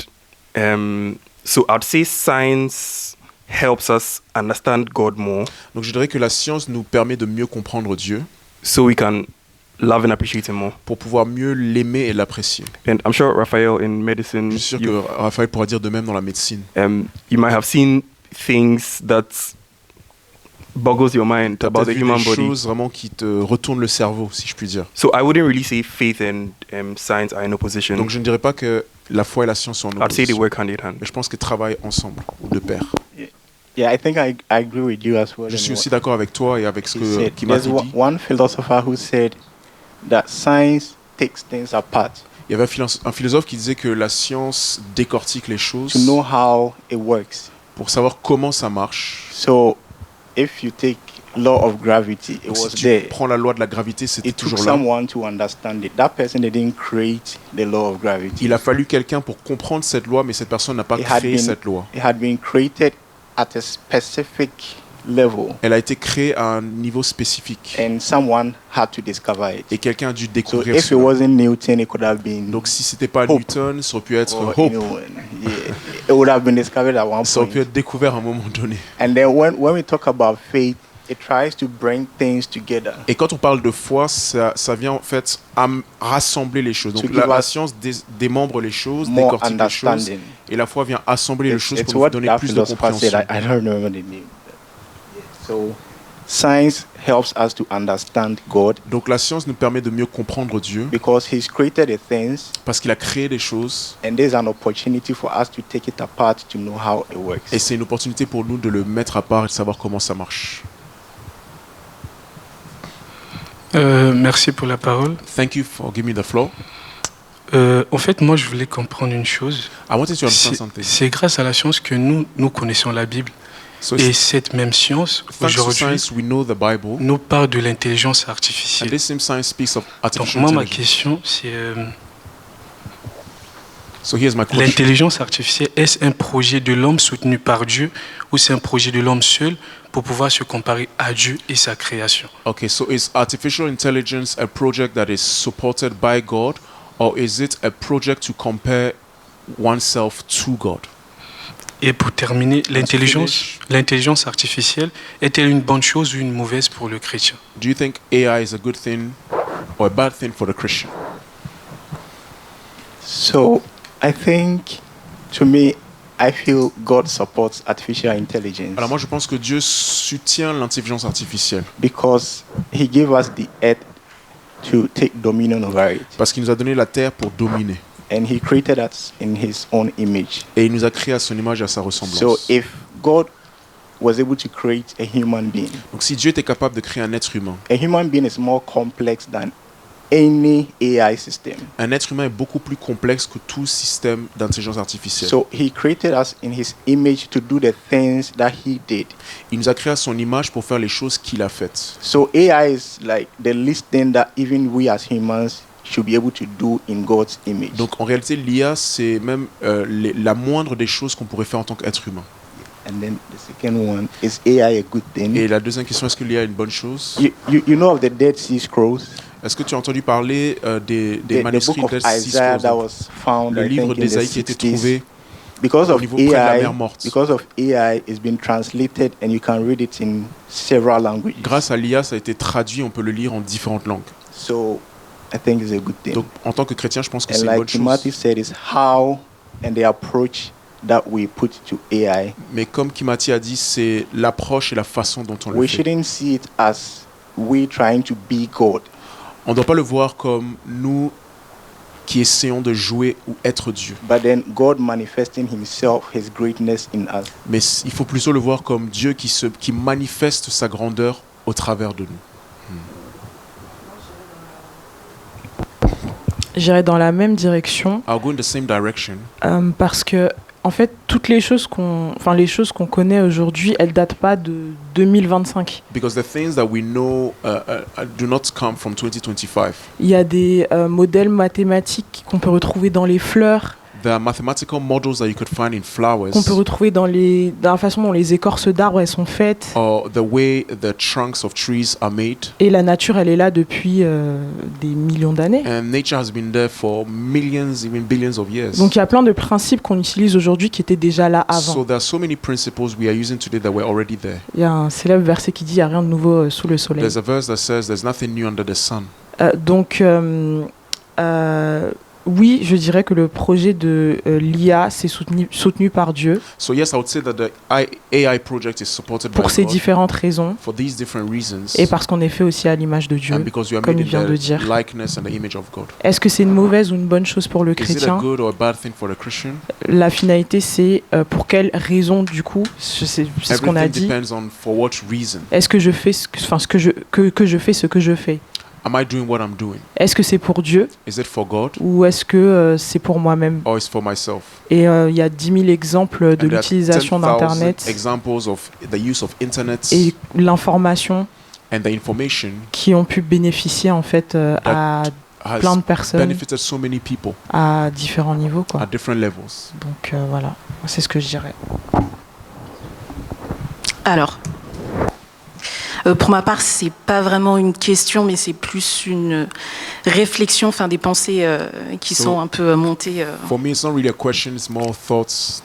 so I'd say science helps us understand God more, Donc je dirais que la science nous permet de mieux comprendre Dieu so we can love and appreciate him more. pour pouvoir mieux l'aimer et l'apprécier. And I'm sure Raphael in medicine, Je suis sûr you, que Raphaël pourra dire de même dans la médecine. You might have seen things that boggles your mind Tu as about the vu human des body. choses vraiment qui te retournent le cerveau, si je puis dire. So I wouldn't really say faith and science are in opposition. Donc je ne dirais pas que la foi et la science sont en I'd say they opposition, work hand in hand. mais je pense qu'ils travaillent ensemble, ou de pair. Yeah, I think I agree with you as well. Je in suis what aussi d'accord avec toi et avec ce he que said. qui m'a There's dit. one philosopher who said that science takes things apart Il y avait un philosophe qui disait que la science décortique les choses to know how it works. pour savoir comment ça marche. So, if you take law of gravity, it Donc, was si tu there. prends la loi de la gravité, c'était It took toujours là. someone to understand it. That person didn't create the law of gravity. Il a fallu quelqu'un pour comprendre cette loi, mais cette personne n'a pas It had créé been- cette loi. It had been created at a specific level, Elle a été créée à un niveau spécifique and someone had to discover it. et quelqu'un a dû So, découvrir if it cela. wasn't Newton, it could have been Donc si c'était pas Hope. Newton, ça aurait pu être or Hope. anyone. Yeah, it would have been discovered at one Ça aurait pu point. être découvert à un moment donné. And then when we talk about faith, it tries to bring things together. Et quand on parle de foi, ça vient en fait à rassembler les choses. Donc To give la us science démembre les choses, more décortique les choses, understanding. et la foi vient assembler les choses It's pour nous what donner that plus de philosopher said. compréhension. I don't remember the name. So, science helps us to understand God Donc la science nous permet de mieux comprendre Dieu because He's created the things, parce qu'il a créé des choses and there's an opportunity for us to take it apart to know how it works. et c'est une opportunité pour nous de le mettre à part et de savoir comment ça marche. Merci pour la parole. Thank you for giving me the floor. En fait, moi, je voulais comprendre une chose. I wanted to understand something. C'est grâce à la science que nous connaissons la Bible. So Et cette même science, thanks to aujourd'hui, science, we know the Bible. nous parle de l'intelligence And artificielle. this same science speaks of Donc, artificial moi, ma intelligence. question, c'est So here's my question. l'intelligence artificielle, est-ce un projet de l'homme soutenu par Dieu ou c'est un projet de l'homme seul pour pouvoir se comparer à Dieu et sa création? Okay, so is artificial intelligence a project that is supported by God, or is it a project to compare oneself to God? Et pour terminer, l'intelligence artificielle est-elle une bonne chose ou une mauvaise pour le chrétien? Do you think AI is a good thing or a bad thing for the Christian? So, I think, to me, I feel God supports artificial intelligence Alors moi je pense que Dieu soutient l'intelligence artificielle because He gave us the earth to take dominion over it, parce qu'il nous a donné la terre pour dominer and He created us in His own image. et il nous a créé à son image et à sa So, ressemblance. if God was able to create a human being, Donc si Dieu était capable de créer un être humain, a human being is more complex than any AI system. un être humain est beaucoup plus complexe que tout système d'intelligence artificielle. So He created us in His image to do the things that He did. Il nous a créé à son image pour faire les choses qu'il a faites. So AI is like the least thing that even we as humans should be able to do in God's image. Donc en réalité l'IA c'est même la moindre des choses qu'on pourrait faire en tant qu'être humain. And then the second one, is AI a good thing? Et la deuxième question, est-ce que l'IA est une bonne chose? You know of the Dead Sea Scrolls? Est-ce que tu as entendu parler des The manuscrits book of Dead Sea Isaiah Scrolls, that was found, le I livre think, in d'Ésaïe the qui a été 60s. trouvé Because au of niveau près de la AI, mer morte. because of AI, it's been translated and you can read it in several languages. Grâce à l'IA, ça a été traduit, on peut le lire en différentes langues. So I think it's a good thing. Donc, en tant que chrétien, je pense que And c'est une like bonne Timothy chose. said, is how and the approach that we put to AI. Mais comme Kimati a dit, c'est l'approche et la façon dont on le We fait. shouldn't see it as we trying to be God, On ne doit pas le voir comme nous qui essayons de jouer ou être Dieu. but then God manifesting Himself, His greatness in us. Mais il faut plutôt le voir comme Dieu qui manifeste sa grandeur au travers de nous. J'irai dans la même direction I'll go in the same direction parce que en fait toutes les choses qu'on connaît aujourd'hui, elles datent pas de 2025. because the things that we know do not come from 2025. Il y a des modèles mathématiques qu'on peut retrouver dans les fleurs, There are mathematical models that you could find in flowers, qu'on peut retrouver dans la façon dont les écorces d'arbres elles sont faites. or the way the trunks of trees are made. Et la nature, elle est là depuis des millions d'années. And nature has been there for millions, even billions of years. Donc il y a plein de principes qu'on utilise aujourd'hui qui étaient déjà là avant. So there are so many principles we are using today that were already there. Il y a un célèbre verset qui dit il n'y a rien de nouveau sous le soleil. There's a verse that says there's nothing new under the sun. Donc oui, je dirais que le projet de l'IA c'est soutenu par Dieu So yes, I would say that the AI project is supported by pour ces God différentes raisons for these different reasons, et parce qu'on est fait aussi à l'image de Dieu, and because you are comme made il vient de in dire. the likeness and the image of God. Est-ce que c'est une mauvaise ou une bonne chose pour le Is it a chrétien? good or a bad thing for the Christian? La finalité, c'est pour quelle raison du coup? C'est ce qu'on a Everything dit. depends on for what reason. Est-ce que je fais ce que je fais ce que je fais? Am I doing what I'm doing? Est-ce que c'est pour Dieu Is it for God ou est-ce que c'est pour moi-même? or is it for myself? Et il y a 10 000 exemples de And there are l'utilisation 10,000 d'Internet examples of the use of internet et l'information and the information qui ont pu bénéficier en fait à has plein de personnes benefited so many people à différents niveaux, quoi. at different levels. Donc voilà, c'est ce que je dirais. Alors, pour ma part, c'est pas vraiment une question, mais c'est plus une réflexion, enfin des pensées qui sont un peu montées. For me, it's not really a question, it's more thoughts.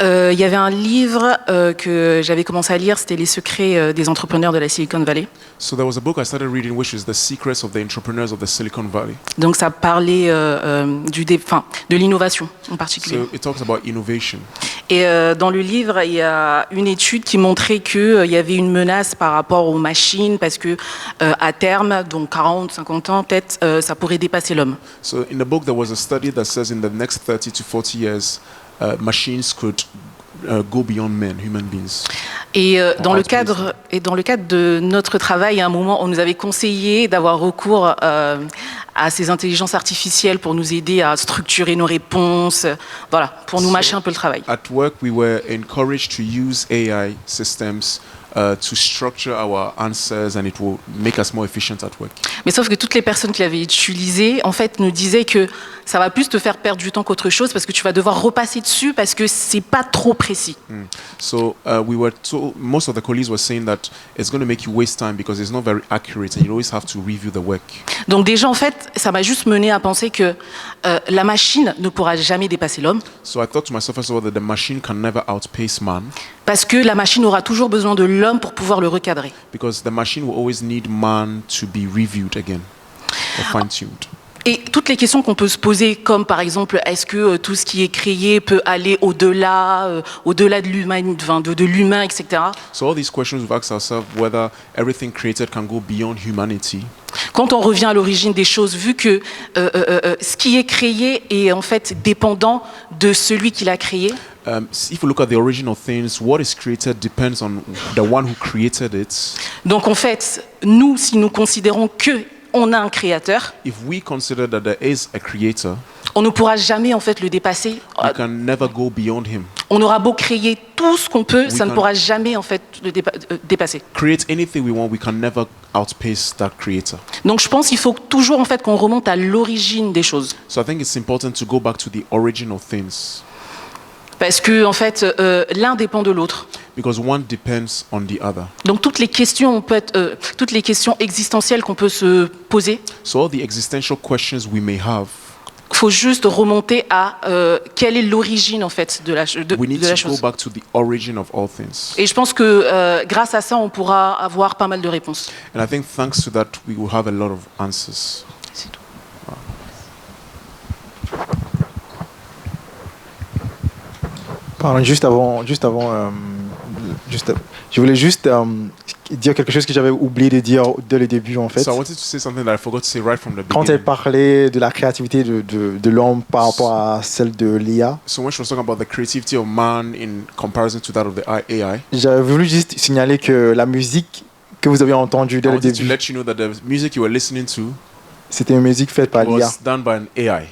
Il y avait un livre que j'avais commencé à lire, c'était Les secrets des entrepreneurs de la Silicon Valley. So there was a book I started reading, which is The Secrets of the Entrepreneurs of the Silicon Valley. Donc ça parlait de l'innovation en particulier. So it talks about innovation. Et dans le livre, il y a une étude qui montrait qu'il y avait une menace par rapport aux machines parce que à terme, donc 40, 50 ans, peut-être, ça pourrait dépasser l'homme. So in the book, there was a study that says in the next 30 to 40 years, machines could go beyond men, human beings. Et dans le cadre de notre travail, à un moment, on nous avait conseillé d'avoir recours à ces intelligences artificielles pour nous aider à structurer nos réponses, voilà, pour nous mâcher un peu le travail. At work, we were encouraged to use AI systems to structure our answers, and it will make us more efficient at work. Mais sauf que toutes les personnes qui l'avaient utilisé, en fait, nous disaient que ça va plus te faire perdre du temps qu'autre chose parce que tu vas devoir repasser dessus parce que c'est pas trop précis. So we were told, most of the colleagues were saying that it's going to make you waste time because it's not very accurate, and you always have to review the work. Donc déjà, en fait, ça m'a juste mené à penser que la machine ne pourra jamais dépasser l'homme. So I thought to myself, first of all, that the machine can never outpace man. Parce que la machine aura toujours besoin de l'homme pour pouvoir le recadrer. Because the machine will always need man to be reviewed again or fine-tuned. Et toutes les questions qu'on peut se poser, comme par exemple, est-ce que tout ce qui est créé peut aller au-delà de l'humain, de l'humain, etc. So all these questions we've asked ourselves whether everything created can go beyond humanity. Quand on revient à l'origine des choses, vu que ce qui est créé est en fait dépendant de celui qui l'a créé. If you look at the origin of things, what is created depends on the one who created it. Donc en fait, nous, si nous considérons que on a un créateur, If we consider that there is a creator, on ne pourra jamais en fait le dépasser. we can never go beyond him. On aura beau créer tout ce qu'on peut, We ça ne can- pourra jamais en fait le dépasser. Create anything we want, we can never outpace that creator. Donc je pense qu'il faut toujours en fait qu'on remonte à l'origine des choses, So I think it's important to go back to the origin of things. parce que en fait l'un dépend de l'autre. Because one depends on the other. Donc toutes les questions, toutes les questions existentielles qu'on peut se poser, So all the existential questions we may have, faut juste remonter à quelle est l'origine en fait de la we need de la to go chose. back to the origin of all things. Et je pense que grâce à ça, on pourra avoir pas mal de réponses. And I think thanks to that, we will have a lot of answers. C'est tout. Pardon, je voulais juste dire quelque chose que j'avais oublié de dire dès le début en fait. So I wanted to say something that I forgot to say right from the Quand elle beginning. parlait de la créativité de l'homme par rapport à celle de l'IA, So when she was talking about the creativity of man in comparison to that of the AI, j'avais voulu juste signaler que la musique que vous avez entendue I dès le wanted to début, let you know that the music you were listening to c'était une musique faite par l'IA. was done by an AI.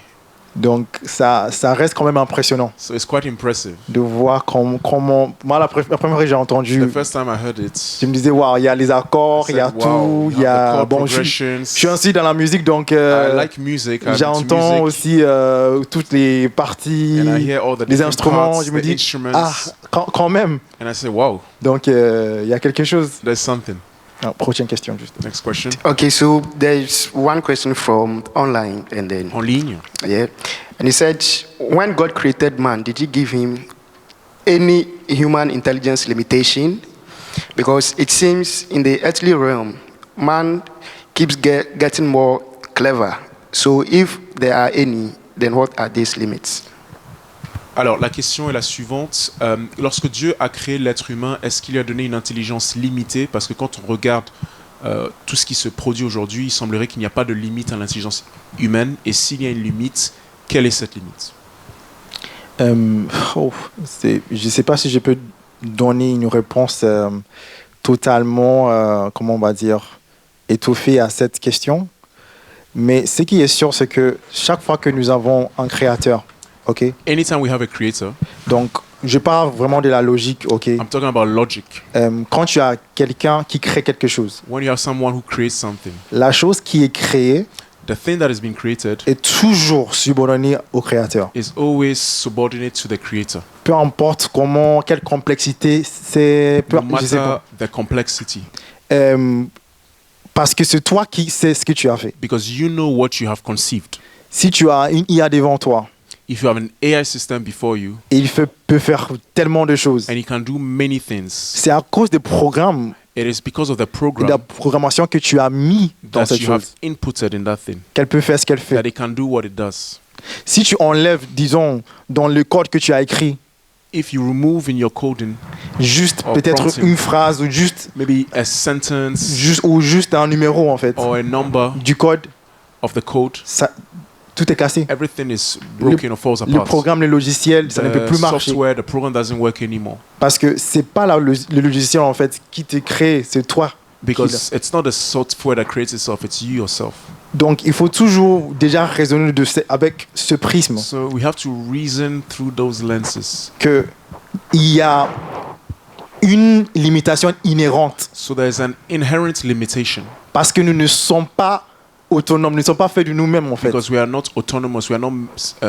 Donc ça reste quand même impressionnant So it's quite impressive. de voir comment moi la première fois que j'ai entendu, The first time I heard it, je me disais waouh, il y a les accords, I il y a said, wow, tout, il y a the chord bon, je progressions. suis ainsi dans la musique donc I like music. I'm into j'entends music, aussi toutes les parties, and I hear all the les different instruments, parts, je me the dis instruments, ah quand même. and I say, wow, Donc il y a quelque chose. there's something. Ah, prochaine question juste. Next question. Okay, so there's one question from online, and then En ligne. yeah, and he said, when God created man, did He give him any human intelligence limitation? Because it seems in the earthly realm, man keeps getting more clever. So if there are any, then what are these limits? Alors, la question est la suivante. Lorsque Dieu a créé l'être humain, est-ce qu'il lui a donné une intelligence limitée? Parce que quand on regarde tout ce qui se produit aujourd'hui, il semblerait qu'il n'y a pas de limite à l'intelligence humaine. Et s'il y a une limite, quelle est cette limite? Je ne sais pas si je peux donner une réponse totalement, comment on va dire, étoffée à cette question. Mais ce qui est sûr, c'est que chaque fois que nous avons un créateur, ok? Anytime we have a creator, Donc, je parle vraiment de la logique, ok? I'm talking about logic. Quand tu as quelqu'un qui crée quelque chose, When you have someone who creates something, la chose qui est créée the thing that has been created est toujours subordonnée au créateur. is always subordinate to the creator. Peu importe comment, quelle complexité, c'est... No je sais matter pas. the complexity. Parce que c'est toi qui sais ce que tu as fait. Because you know what you have conceived. Si tu as une IA devant toi, If you have an AI system before you, il peut faire tellement de choses. and it can do many things, C'est à cause des programmes it is because of the et de la program programmation que tu as mis dans that cette you have chose inputted in that thing, qu'elle peut faire ce qu'elle fait. that it can do what it does. Si tu enlèves, disons, dans le code que tu as écrit, If you remove in your coding juste or peut-être prompting, une phrase ou juste maybe a sentence juste un numéro en fait or a number du code, of the code, ça, tout est cassé. everything is broken or falls Le apart. programme, le logiciel, ça ne peut plus The marcher. software, the program doesn't work anymore. Parce que c'est pas le logiciel en fait qui te crée, c'est toi. Because it's not the software that creates itself, it's you yourself. Donc il faut toujours déjà raisonner avec ce prisme So we have to reason through those lenses. que il y a une limitation inhérente So there's an inherent limitation parce que nous ne sommes pas autonomes, nous ne sommes pas faits de nous-mêmes en fait. because we are not autonomous, we are not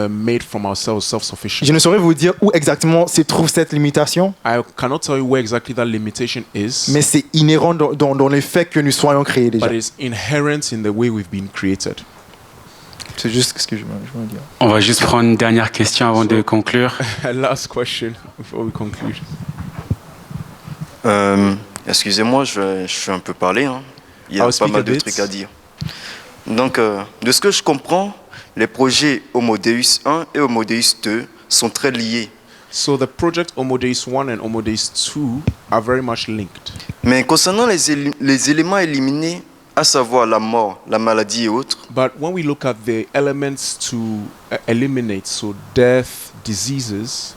made from ourselves, Je self-sufficient. ne saurais vous dire où exactement se trouve cette limitation, I cannot tell you where exactly that limitation is, mais c'est inhérent dans le fait que nous soyons créés déjà. but it's inherent in the way we've been created. C'est juste ce que je veux dire. On va juste prendre une dernière question avant de conclure. Last question before we conclude. Excusez-moi, je suis un peu parlé. Hein. Il y a I'll pas speak mal a de bit. trucs à dire. Donc, de ce que je comprends, les projets Homo Deus 1 et Homo Deus 2 sont très liés. So the project Homo Deus 1 and Homo Deus 2 are very much linked. Mais concernant les éléments éliminés, à savoir la mort, la maladie et autres, But when we look at the elements to eliminate, so death, diseases,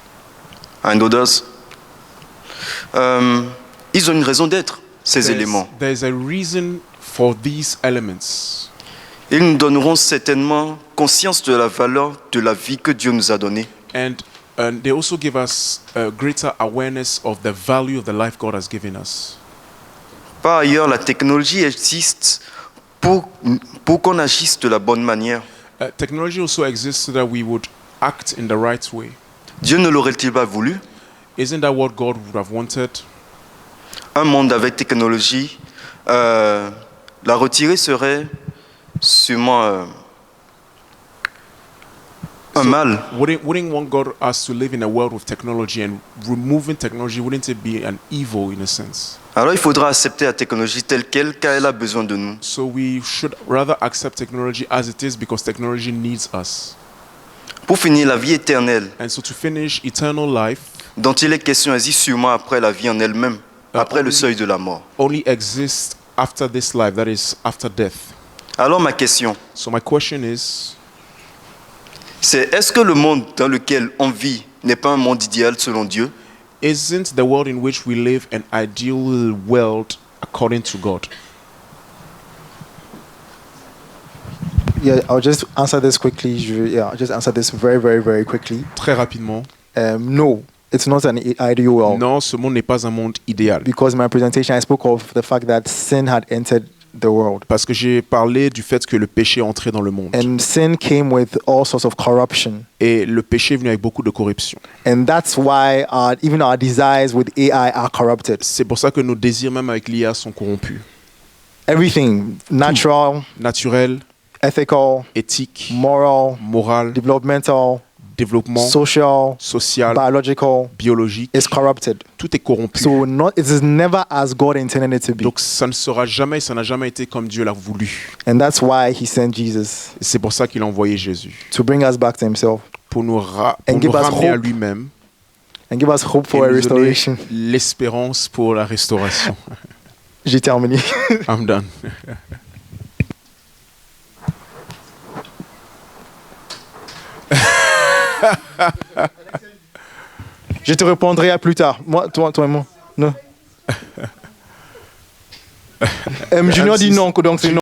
and others, ils ont une raison d'être, ces éléments. there's a reason for these elements. Ils nous donneront certainement conscience de la valeur de la vie que Dieu nous a donnée. And they also give us a greater awareness of the value of the life God has given us. Par ailleurs, la technologie existe pour qu'on agisse de la bonne manière. Technology also exists so that we would act in the right way. Dieu ne l'aurait-il pas voulu? Isn't that what God would have wanted? un monde avec technologie, la retirer serait sûrement un mal. Wouldn't one God us to live in a world with technology, and removing technology, wouldn't it be an evil in a sense? Alors il faudra accepter la technologie telle qu'elle, car elle a besoin de nous. So we should rather accept technology as it is because technology needs us. Pour finir, la vie éternelle, And so to finish, eternal life dont il est question, existe sûrement après la vie en elle-même, après le seuil de la mort. only exists after this life, that is, after death. Alors ma question, So my question is, c'est est-ce que le monde dans lequel on vit n'est pas un monde idéal selon Dieu? isn't the world in which we live an ideal world according to God? Yeah, I'll just answer this quickly. I'll just answer this very, very, very quickly. Très rapidement. No, it's not an ideal world. Non, ce monde n'est pas un monde idéal. Because in my presentation, I spoke of the fact that sin had entered the world. Parce que j'ai parlé du fait que le péché est entré dans le monde. And sin came with all sorts of corruption. Et le péché est venu avec beaucoup de corruption. And that's why even our desires with AI are corrupted. C'est pour ça que nos désirs même avec l'IA sont corrompus. Everything, natural, naturel, ethical, éthique, moral, developmental, développement, social, biological, biologique, is corrupted. Tout est corrompu. So it is never as God intended it to be. Donc ça ne sera jamais, ça n'a jamais été comme Dieu l'a voulu. And that's why He sent Jesus. Et c'est pour ça qu'il a envoyé Jésus. To bring us back to Himself. Pour nous ramener à lui-même. And give us hope for a restoration. L'espérance pour la restauration. J'ai terminé. I'm done. Je te répondrai à plus tard. Moi, toi et moi. Non. Junior dit non, donc c'est non.